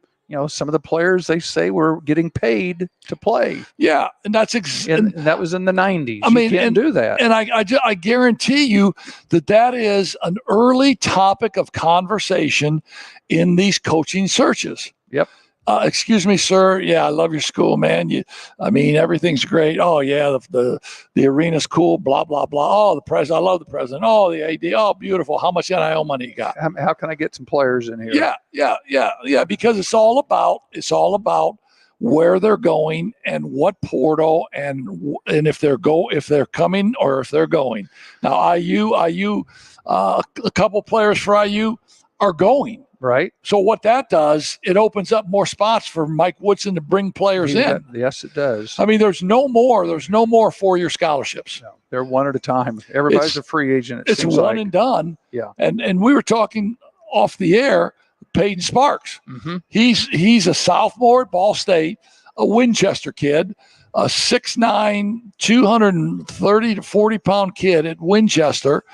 some of the players, they say, were getting paid to play. Yeah, and that's and that was in the 90s. I mean, you can't do that. And I guarantee you that is an early topic of conversation in these coaching searches. Yep. Excuse me, sir. Yeah, I love your school, man. Everything's great. Oh yeah, the arena's cool. Blah blah blah. Oh, the president. I love the president. Oh, the AD. Oh, beautiful. How much NIL money you got? How can I get some players in here? Yeah. Because it's all about where they're going and what portal and if they're coming or if they're going. Now, IU, a couple players for IU are going. Right. So what that does, it opens up more spots for Mike Woodson to bring players in. Yes, it does. I mean, there's no more 4-year scholarships. No, they're one at a time. Everybody's a free agent. It's one and done. Yeah. And we were talking off the air, Peyton Sparks. Mm-hmm. He's a sophomore at Ball State, a Winchester kid, a 6'9", 230 to 40 pound kid at Winchester.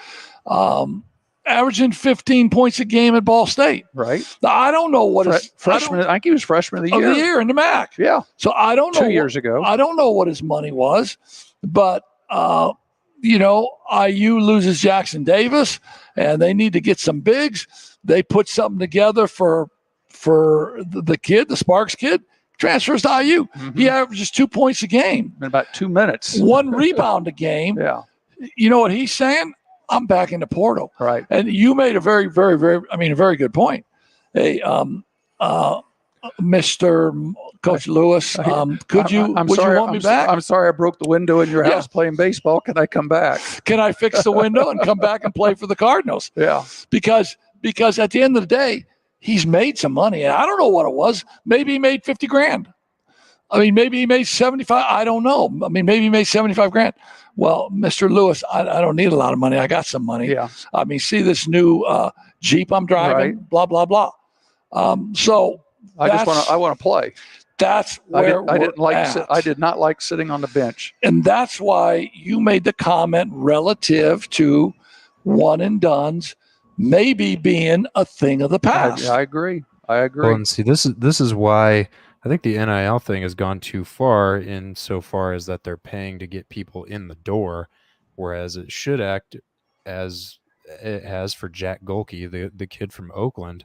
Averaging 15 points a game at Ball State. Right. Now, I don't know what freshman. I think he was freshman of the year. In the MAC. Yeah. So I don't know. 2 years ago. I don't know what his money was, but IU loses Jackson Davis, and they need to get some bigs. They put something together for the kid, the Sparks kid. Transfers to IU. Mm-hmm. He averages 2 points a game in about 2 minutes. 1 rebound a game. Yeah. You know what he's saying? I'm back in the portal. Right. And you made a very, very, very, a very good point. Hey, Mr. Coach Lewis, would you want me back? I'm sorry I broke the window in your house playing baseball. Can I come back? Can I fix the window and come back and play for the Cardinals? Yeah. Because at the end of the day, he's made some money. And I don't know what it was. Maybe he made $50,000. Maybe he made 75. I don't know. Maybe he made 75 grand. Well, Mr. Lewis, I don't need a lot of money. I got some money. Yeah. See this new Jeep I'm driving, right. Blah, blah, blah. So I want to play. That's where I did not like sitting on the bench. And that's why you made the comment relative to one and dones maybe being a thing of the past. I agree. Well, and see, this is why I think the NIL thing has gone too far in so far as that they're paying to get people in the door, whereas it should act as it has for Jack Golke, the kid from Oakland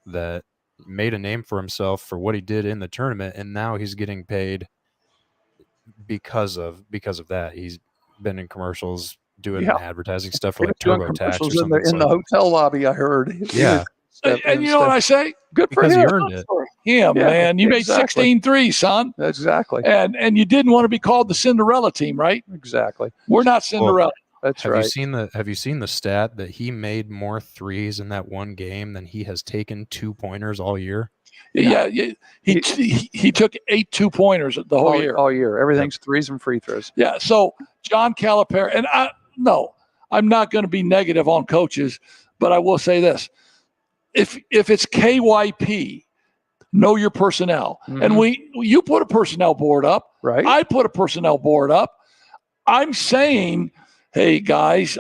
that made a name for himself for what he did in the tournament, and now he's getting paid because of that. He's been in commercials doing advertising stuff for like TurboTax or something. in the hotel lobby, I heard. Yeah. And you know what I say? Good for because him. he earned it. For him, man. You made 16 threes, son. Exactly. And you didn't want to be called the Cinderella team, right? Exactly. We're not Cinderella. That's Have right. Have you seen the stat that he made more threes in that one game than he has taken 2-pointers all year? Yeah. He took 8 2-pointers the whole year. All year. Everything's threes and free throws. Yeah. So John Calipari, and I'm not going to be negative on coaches, but I will say this: if it's KYP, know your personnel, and you put a personnel board up, right? I put a personnel board up. I'm saying, hey guys,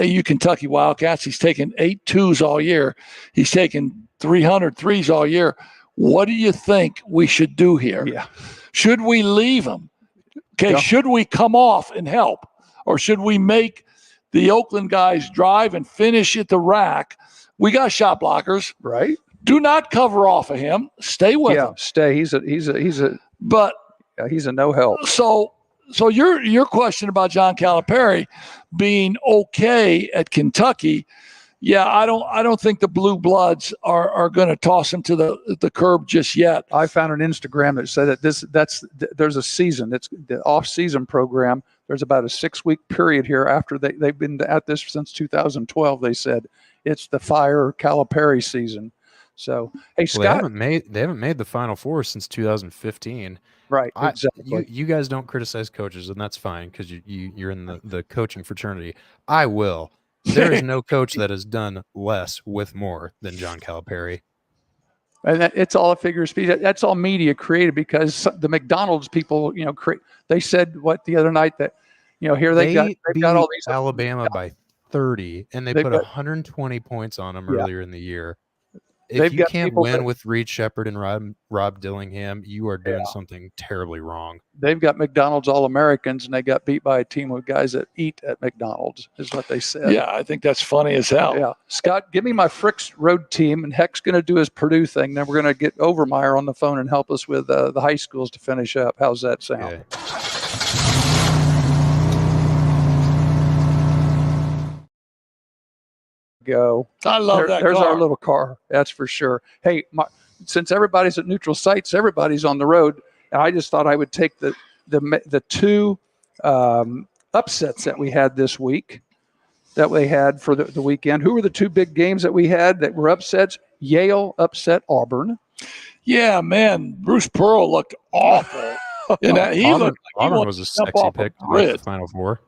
you Kentucky Wildcats, he's taken 8 2s all year. He's taken 300 threes all year. What do you think we should do here? Yeah. Should we leave him? Okay. Yeah. Should we come off and help? Or should we make the Oakland guys drive and finish at the rack? We got shot blockers. Right. Do not cover off of him. Stay with him. Stay. He's a no help. So your question about John Calipari being okay at Kentucky, yeah, I don't think the blue bloods are going to toss him to the curb just yet. I found an Instagram that said that there's a season. It's the off-season program. There's about a 6-week period here after they've been at this since 2012. They said it's the fire Calipari season. So hey, Scott, they haven't made the Final Four since 2015. Right, exactly. You guys don't criticize coaches, and that's fine because you're in the coaching fraternity. I will. There is no coach that has done less with more than John Calipari. And it's all a figure of speech. That's all media created because the McDonald's people, they said the other night that, here they've got all these Alabama by 30, and they put 120 points on them earlier in the year. If you can't win with Reed Shepherd and Rob Dillingham, you are doing something terribly wrong. They've got McDonald's All-Americans, and they got beat by a team of guys that eat at McDonald's, is what they said. Yeah, I think that's funny as hell. Yeah. Scott, give me my Frick's road team, and Heck's going to do his Purdue thing. Then we're going to get Overmeyer on the phone and help us with the high schools to finish up. How's that sound? Okay. Go. I love that There's car. our little car. That's for sure. Hey, since everybody's at neutral sites, everybody's on the road. And I just thought I would take the two upsets that we had this week, that we had for the weekend. Who were the two big games that we had that were upsets? Yale upset Auburn. Yeah, man. Bruce Pearl looked awful. Auburn was a sexy pick to make the Final Four.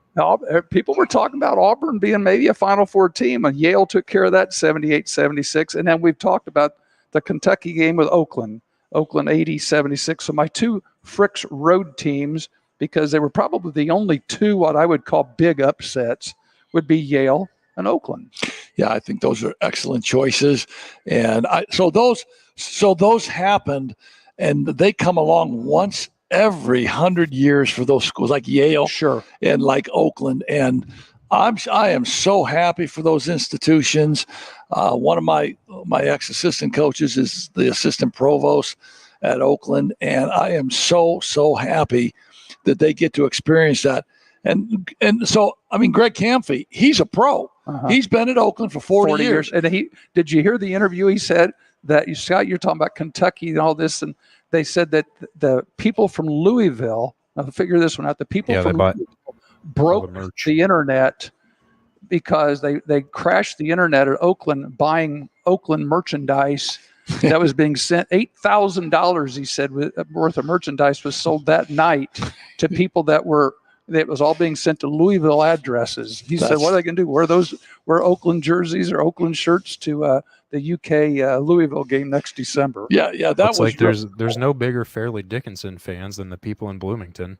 People were talking about Auburn being maybe a Final Four team, and Yale took care of that 78-76. And then we've talked about the Kentucky game with Oakland 80-76. So my two Frick's road teams, because they were probably the only two what I would call big upsets, would be Yale and Oakland. Yeah, I think those are excellent choices. And so those happened, and they come along once every 100 years for those schools like Yale, sure, and like Oakland. And I am so happy for those institutions. One of my ex-assistant coaches is the assistant provost at Oakland, and I am so happy that they get to experience that. And so, I mean, Greg Camphy, he's a pro. Uh-huh. He's been at Oakland for 40 years. And did you hear the interview? He said that, Scott, you're talking about Kentucky and all this, and they said that the people from Louisville, now figure this one out, the people from Louisville broke the internet because they crashed the internet at Oakland buying Oakland merchandise that was being sent. $8,000, he said, worth of merchandise was sold that night to people that was all being sent to Louisville addresses. He said, what are they going to do? Wear Oakland jerseys or Oakland shirts to the UK Louisville game next December. Yeah, that was like there's no bigger Fairleigh Dickinson fans than the people in Bloomington.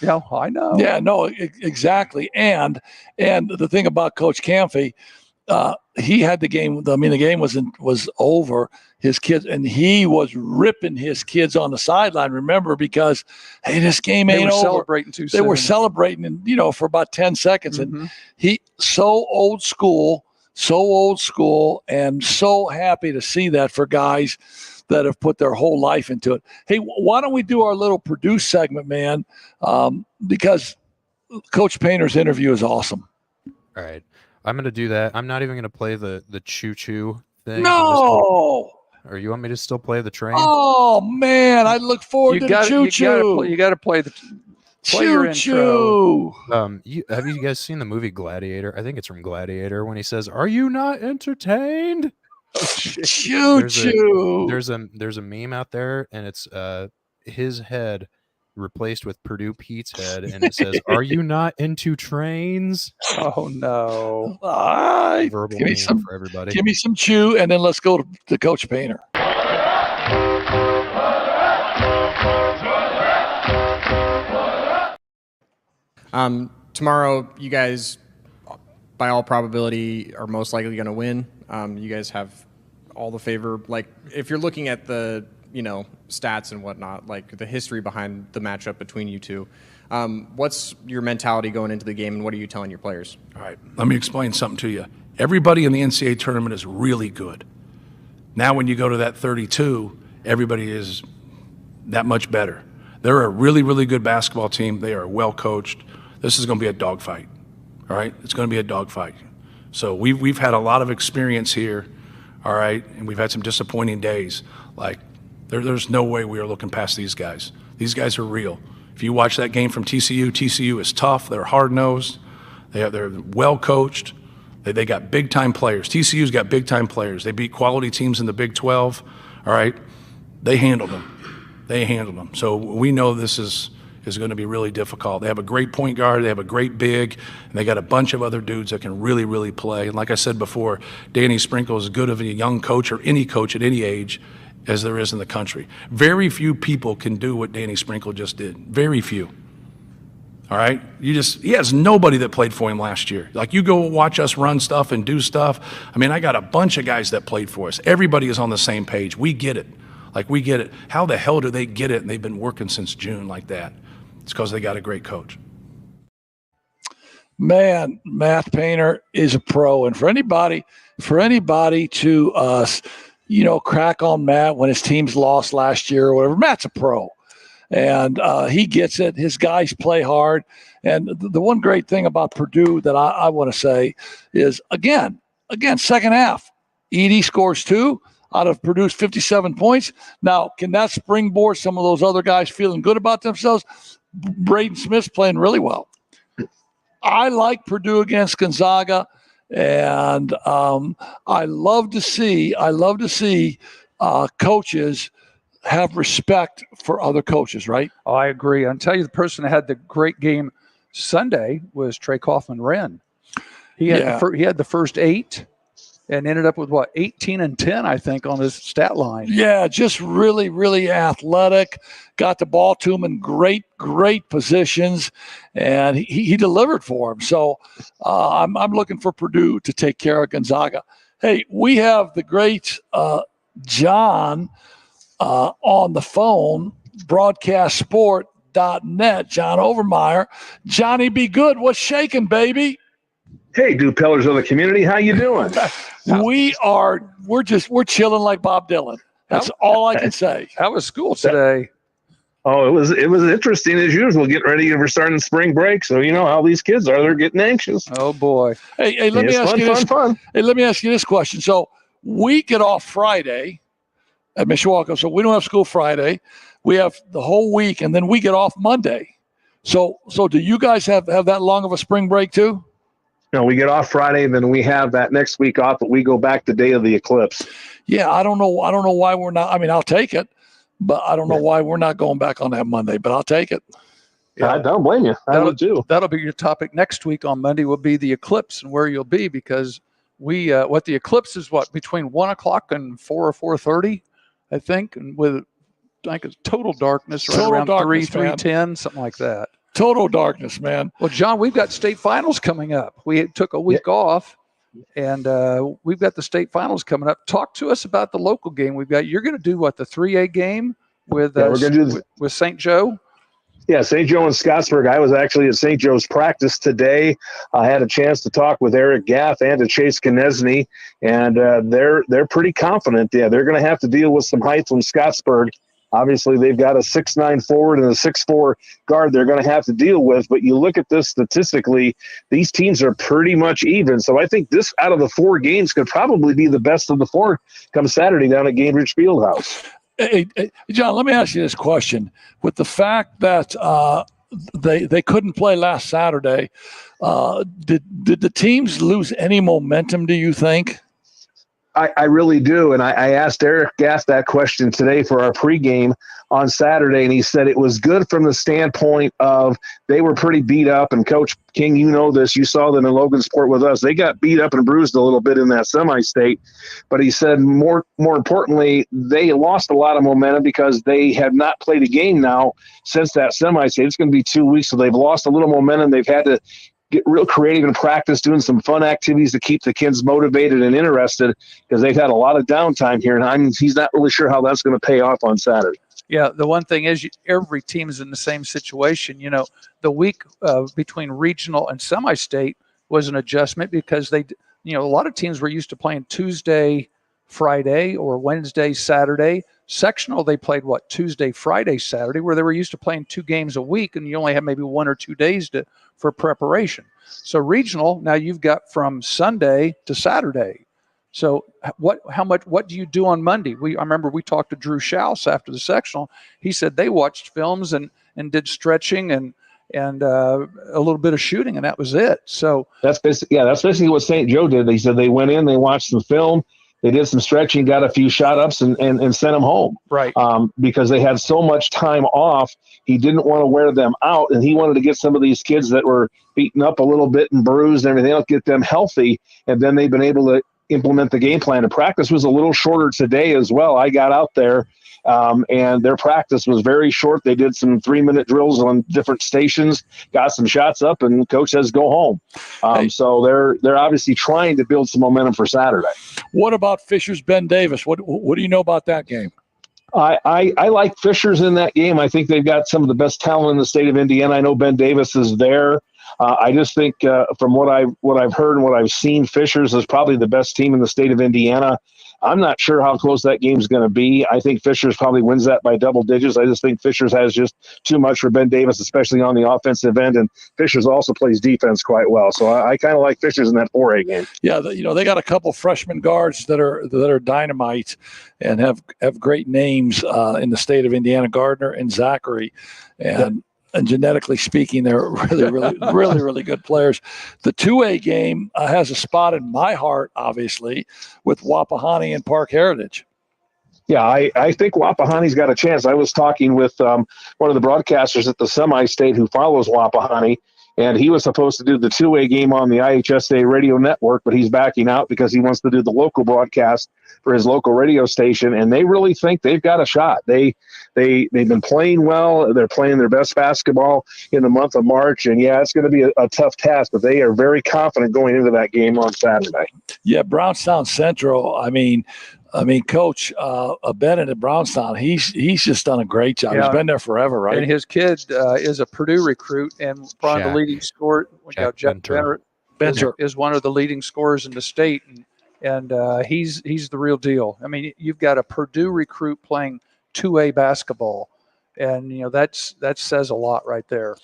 Yeah, I know. Yeah, no, exactly. And the thing about Coach Camphy, he had the game. I mean, the game was over. His kids, and he was ripping his kids on the sideline. Remember, because hey, this game ain't over. Celebrating too soon. They were celebrating, and for about 10 seconds. Mm-hmm. And he so old school, and so happy to see that for guys that have put their whole life into it. Hey, why don't we do our little Purdue segment, man? Because Coach Painter's interview is awesome. All right. I'm going to do that. I'm not even going to play the choo-choo things. No. Or you want me to still play the train? Oh man, I look forward to the choo-choo. You got to play your intro. Have you guys seen the movie Gladiator? I think it's from Gladiator when he says, "Are you not entertained?" Choo-choo. There's a meme out there, and it's his head replaced with Purdue Pete's head, and it says, "Are you not into trains?" Oh no! All right, Verbal give me some for everybody. Give me some chew, and then let's go to Coach Painter. Tomorrow, you guys, by all probability, are most likely going to win. You guys have all the favor. Like, if you're looking at the, stats and whatnot, like the history behind the matchup between you two, what's your mentality going into the game, and what are you telling your players? All right, let me explain something to you. Everybody in the NCAA tournament is really good. Now, when you go to that 32, everybody is that much better. They're a really, really good basketball team. They are well coached. This is going to be a dogfight. All right, it's going to be a dogfight. So we've had a lot of experience here. All right, and we've had some disappointing days. Like there's no way we are looking past these guys. These guys are real. If you watch that game from TCU is tough. They're hard nosed. They're well coached. They got big time players. TCU's got big time players. They beat quality teams in the Big 12. All right, they handled them. So we know this is going to be really difficult. They have a great point guard. They have a great big, and they got a bunch of other dudes that can really, really play. And like I said before, Danny Sprinkle is as good of a young coach or any coach at any age as there is in the country. Very few people can do what Danny Sprinkle just did. Very few. All right? He has nobody that played for him last year. Like, you go watch us run stuff and do stuff. I mean, I got a bunch of guys that played for us. Everybody is on the same page. We get it. We get it. How the hell do they get it? And they've been working since June like that. It's because they got a great coach. Man, Matt Painter is a pro. And for anybody to, crack on Matt when his team's lost last year or whatever, Matt's a pro. And he gets it. His guys play hard. And the one great thing about Purdue that I want to say is, again, second half, Edey scores 2 out of Purdue's 57 points. Now, can that springboard some of those other guys feeling good about themselves? Braden Smith's playing really well. I like Purdue against Gonzaga, and I love to see coaches have respect for other coaches, right? Oh, I agree. I'll tell you, the person that had the great game Sunday was Trey Kaufman-Renn. He had the first 8. And ended up with 18 and 10, I think, on his stat line. Yeah, just really, really athletic. Got the ball to him in great positions, and he delivered for him. So I'm looking for Purdue to take care of Gonzaga. Hey, we have the great John on the phone, broadcastsport.net, John Overmeyer. Johnny, be good. What's shaking, baby? Hey, Dupellers of the community, how you doing? We're chilling like Bob Dylan. That's all I can say. How was school today? Oh, it was interesting as usual. Getting ready for starting spring break, so you know how these kids are. They're getting anxious. Oh boy. Hey, let me ask you this. Hey, let me ask you this question. So we get off Friday at Mishawaka, so we don't have school Friday. We have the whole week, and then we get off Monday. So do you guys have that long of a spring break too? No, we get off Friday, and then we have that next week off, but we go back the day of the eclipse. Yeah, I don't know why we're not. I mean, I'll take it, but I don't know why we're not going back on that Monday, but I'll take it. Yeah, I don't blame you. I would too. That'll be your topic next week on Monday. Will be the eclipse and where you'll be, because the eclipse is between 1 o'clock and 4 or 4:30, I think, and with like a total darkness around 3:10, something like that. Total darkness, man. Well, John, we've got state finals coming up. We took a week off, and we've got the state finals coming up. Talk to us about the local game we've got. You're going to do the 3A game with we're going to do with St. Joe? Yeah, St. Joe and Scottsburg. I was actually at St. Joe's practice today. I had a chance to talk with Eric Gaff and to Chase Konechny, and they're pretty confident. Yeah, they're going to have to deal with some height from Scottsburg. Obviously, they've got a 6'9" forward and a 6'4" guard they're going to have to deal with. But you look at this statistically, these teams are pretty much even. So I think this out of the 4 games could probably be the best of the 4 come Saturday down at Gainbridge Fieldhouse. Hey, John, let me ask you this question. With the fact that they couldn't play last Saturday, did the teams lose any momentum, do you think? I really do. And I asked Eric Gaff that question today for our pregame on Saturday, and he said it was good from the standpoint of they were pretty beat up. And Coach King, you know this. You saw them in Logansport with us. They got beat up and bruised a little bit in that semi-state. But he said more importantly, they lost a lot of momentum because they have not played a game now since that semi-state. It's going to be 2 weeks, so they've lost a little momentum. They've had to get real creative in practice, doing some fun activities to keep the kids motivated and interested because they've had a lot of downtime here. And he's not really sure how that's going to pay off on Saturday. Yeah, the one thing is every team is in the same situation. You know, the week between regional and semi-state was an adjustment because a lot of teams were used to playing Tuesday, Friday, or Wednesday, Saturday. Sectional, they played Tuesday, Friday, Saturday, where they were used to playing 2 games a week, and you only have maybe 1 or 2 days for preparation. So regional, now you've got from Sunday to Saturday. So what do you do on Monday? I remember we talked to Drew Schaus after the sectional. He said they watched films and did stretching and a little bit of shooting, and that was it. So that's basically what St. Joe did. They said they went in, they watched some film, they did some stretching, got a few shot ups, and sent them home. Right. Because they had so much time off, he didn't want to wear them out, and he wanted to get some of these kids that were beaten up a little bit and bruised and everything else, get them healthy, and then they've been able to implement the game plan. And practice was a little shorter today as well. I got out there, and their practice was very short. They did some 3-minute drills on different stations, got some shots up, and coach says go home. So they're obviously trying to build some momentum for Saturday. What about Fisher's Ben Davis? What do you know about that game? I like Fisher's in that game. I think they've got some of the best talent in the state of Indiana. I know Ben Davis is there. I just think from what I've heard and what I've seen, Fisher's is probably the best team in the state of Indiana. I'm not sure how close that game's going to be. I think Fisher's probably wins that by double digits. I just think Fisher's has just too much for Ben Davis, especially on the offensive end, and Fisher's also plays defense quite well. So I kind of like Fisher's in that 4A game. Yeah, they got a couple freshman guards that are dynamite and have great names in the state of Indiana, Gardner and Zachary, and genetically speaking, they're really good players. The 2A game has a spot in my heart, obviously, with Wapahani and Park Heritage. Yeah, I think Wapahani's got a chance. I was talking with one of the broadcasters at the semi-state who follows Wapahani, and he was supposed to do the 2A game on the IHSA radio network, but he's backing out because he wants to do the local broadcast for his local radio station, and they really think they've got a shot. They've been playing well. They're playing their best basketball in the month of March, and yeah, it's going to be a tough task, but they are very confident going into that game on Saturday. Yeah, Brownstown Central, I mean, Coach Bennett at Brownstown, he's just done a great job. Yeah. He's been there forever, right? And his kid is a Purdue recruit and one of the leading scorers. Jack Benter is one of the leading scorers in the state, and he's the real deal. I mean, you've got a Purdue recruit playing 2A basketball, and that says a lot right there.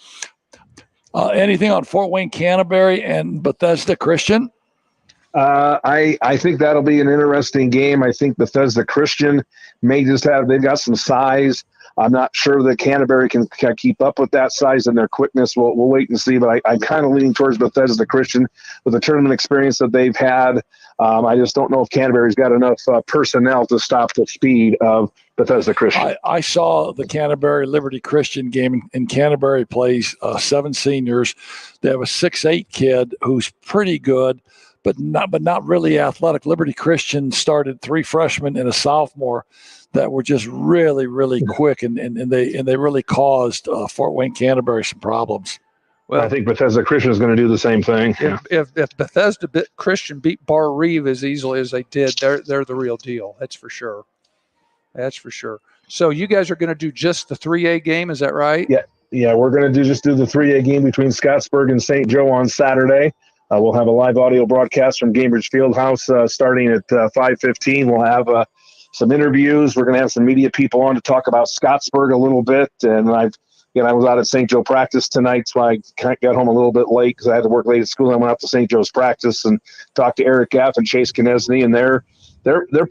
Anything on Fort Wayne Canterbury and Bethesda Christian? I think that'll be an interesting game. I think Bethesda Christian they've got some size. I'm not sure that Canterbury can keep up with that size and their quickness. We'll wait and see, but I'm kind of leaning towards Bethesda Christian with the tournament experience that they've had. I just don't know if Canterbury's got enough personnel to stop the speed of Bethesda Christian. I saw the Canterbury Liberty Christian game, and Canterbury plays 7 seniors. They have a 6'8" kid who's pretty good, but not really athletic. Liberty Christian started 3 freshmen and a sophomore that were just really, really quick, and they really caused Fort Wayne Canterbury some problems. Well, I think Bethesda Christian is going to do the same thing. If Bethesda Christian beat Bar Reeve as easily as they did, they're the real deal. That's for sure. That's for sure. So you guys are going to do just the 3A game, is that right? Yeah, we're going to just do the 3A game between Scottsburg and St. Joe on Saturday. We'll have a live audio broadcast from Gainbridge Fieldhouse starting at 5:15. We'll have some interviews. We're going to have some media people on to talk about Scottsburg a little bit. And I was out at St. Joe practice tonight, so I got home a little bit late because I had to work late at school. I went out to St. Joe's practice and talked to Eric Gaff and Chase Knesny, and they're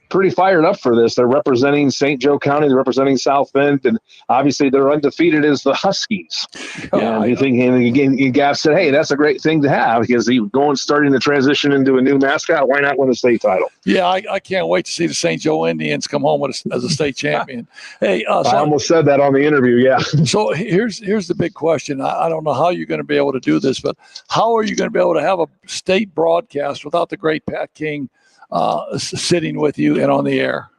pretty fired up for this. They're representing St. Joe County. They're representing South Bend, and obviously they're undefeated as the Huskies. And Gaff said, "Hey, that's a great thing to have because he's starting to transition into a new mascot. Why not win a state title?" Yeah, I can't wait to see the St. Joe Indians come home as a state champion. Hey, I almost said that on the interview. Yeah. So here's the big question. I don't know how you're going to be able to do this, but how are you going to be able to have a state broadcast without the great Pat King sitting with you and on the air?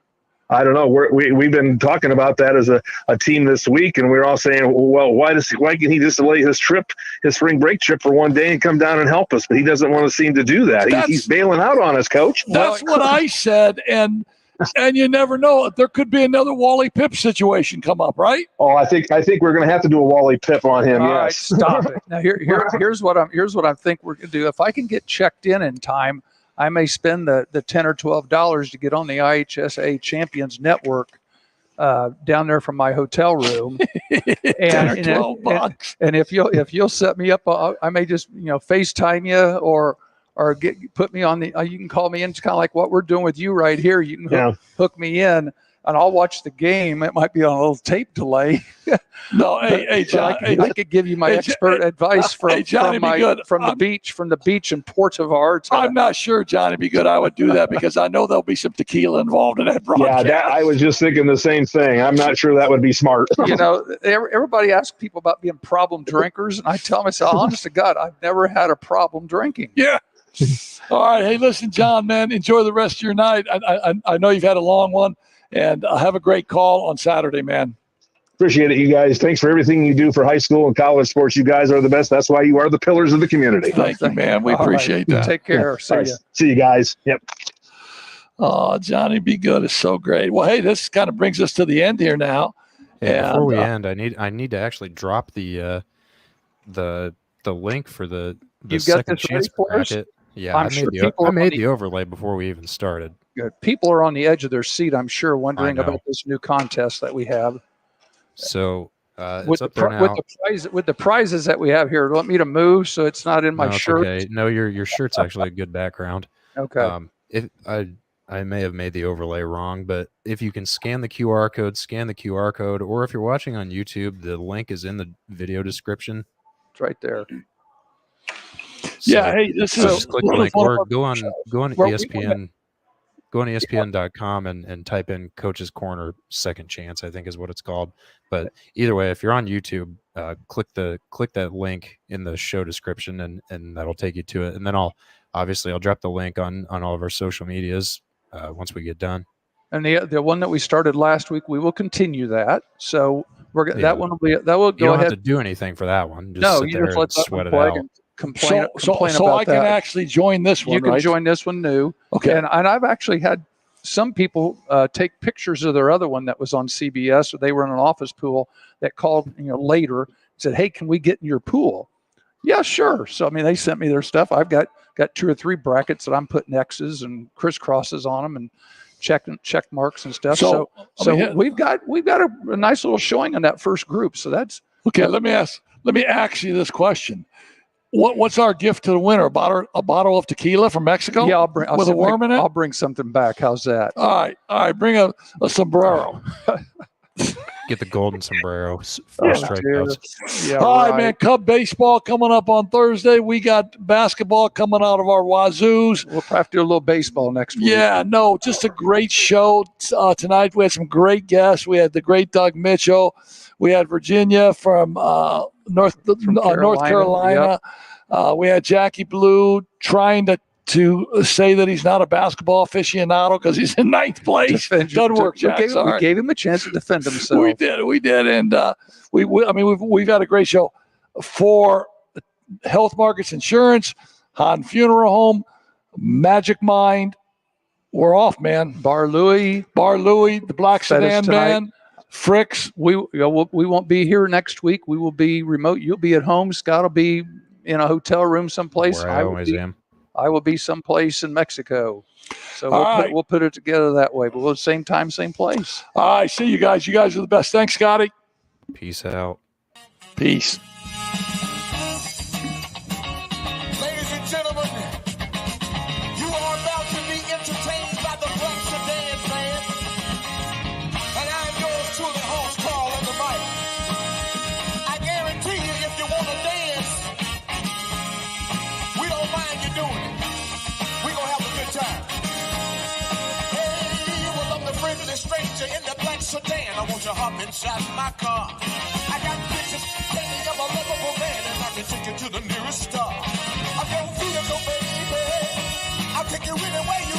I don't know. We've been talking about that as a team this week, and we're all saying, well, why can he just delay his spring break trip for one day and come down and help us? But he doesn't want to seem to do that. He's bailing out on us, Coach. That's what I said, and you never know. There could be another Wally Pipp situation come up, right? Oh, I think we're going to have to do a Wally Pipp on him. All yes. right, stop it. Now here's what I think we're going to do. If I can get checked in time, I may spend the $10 or $12 to get on the IHSA Champions Network down there from my hotel room. and $12. And if you'll set me up, I may just FaceTime you or put me on the. You can call me in. It's kind of like what we're doing with you right here. You can hook me in. And I'll watch the game. It might be on a little tape delay. No, hey, John, I could give you my expert advice from the beach in Port Vallarta. I'm not sure, Johnny Be Good. I would do that because I know there'll be some tequila involved in that broadcast. Yeah, I was just thinking the same thing. I'm not sure that would be smart. Everybody asks people about being problem drinkers, and I tell them, I say, honest to God, I've never had a problem drinking. Yeah. All right. Hey, listen, John, man, enjoy the rest of your night. I know you've had a long one. And have a great call on Saturday, man. Appreciate it, you guys. Thanks for everything you do for high school and college sports. You guys are the best. That's why you are the pillars of the community. Thank you, man. We appreciate that. Take care. See you. See you guys. Yep. Oh, Johnny Be Good is so great. Well, hey, this kind of brings us to the end here now. Yeah, before we end, I need to actually drop the link for the second chance bracket. Yeah, I made the overlay before we even started. Good. People are on the edge of their seat, I'm sure, wondering about this new contest that we have. So it's up there now. With the prizes that we have here, do you want me to move so it's not in my shirt? Okay. No, your shirt's actually a good background. Okay. If I may have made the overlay wrong, but if you can scan the QR code, or if you're watching on YouTube, the link is in the video description. It's right there. So, yeah, hey, this is just click the link or go on ESPN. Go on ESPN.com and type in Coach's Corner Second Chance, I think is what it's called. But either way, if you're on YouTube, click that link in the show description and that'll take you to it. And then I'll drop the link on all of our social medias once we get done. And the one that we started last week, we will continue that. So that one will be that will go ahead. You don't have to do anything for that one. Just sit there and sweat it out. Complain so I can actually join this one. You can join this one new. Okay. And I've actually had some people take pictures of their other one that was on CBS, or they were in an office pool that called later and said, "Hey, can we get in your pool?" Yeah, sure. So I mean, they sent me their stuff. I've got 2 or 3 brackets that I'm putting X's and crisscrosses on them and check marks and stuff. So we've got a nice little showing on that first group. So that's okay. Let me ask you this question. What's our gift to the winner? A bottle of tequila from Mexico? Yeah, I'll with a worm in it. I'll bring something back. How's that? All right. Bring a sombrero. Get the golden sombrero. Yeah, all right, man. Cub baseball coming up on Thursday. We got basketball coming out of our wazoos. We'll probably do a little baseball next week. Yeah, no, just a great show tonight. We had some great guests. We had the great Doug Mitchell. We had Virginia from North Carolina. Yep. We had Jackie Blue trying to say that he's not a basketball aficionado because he's in 9th place. Doesn't work, Jack. We gave him a chance to defend himself. We did, and we've had a great show for Health Markets Insurance, Han Funeral Home, Magic Mind. We're off, man. Bar Louie, the Black Sedan Band. Fricks. We won't be here next week. We will be remote. You'll be at home. Scott will be in a hotel room someplace. Where I always am. I will be someplace in Mexico. So we'll put it together that way. But we'll same time, same place. All right, see you guys. You guys are the best. Thanks, Scotty. Peace out. Peace. Ladies and gentlemen, you are about to be entertained by the Black Sedan Band. And I'm yours truly, Horse Carl on the mic. I guarantee you, if you want to dance, we don't mind you doing it. We're going to have a good time. Hey, well, I'm the friendly stranger in the black sedan. I want you to hop inside my car. I got pictures painting of a lovable man, and I can take you to the nearest star. I'm your vehicle, baby. I'll take you anywhere you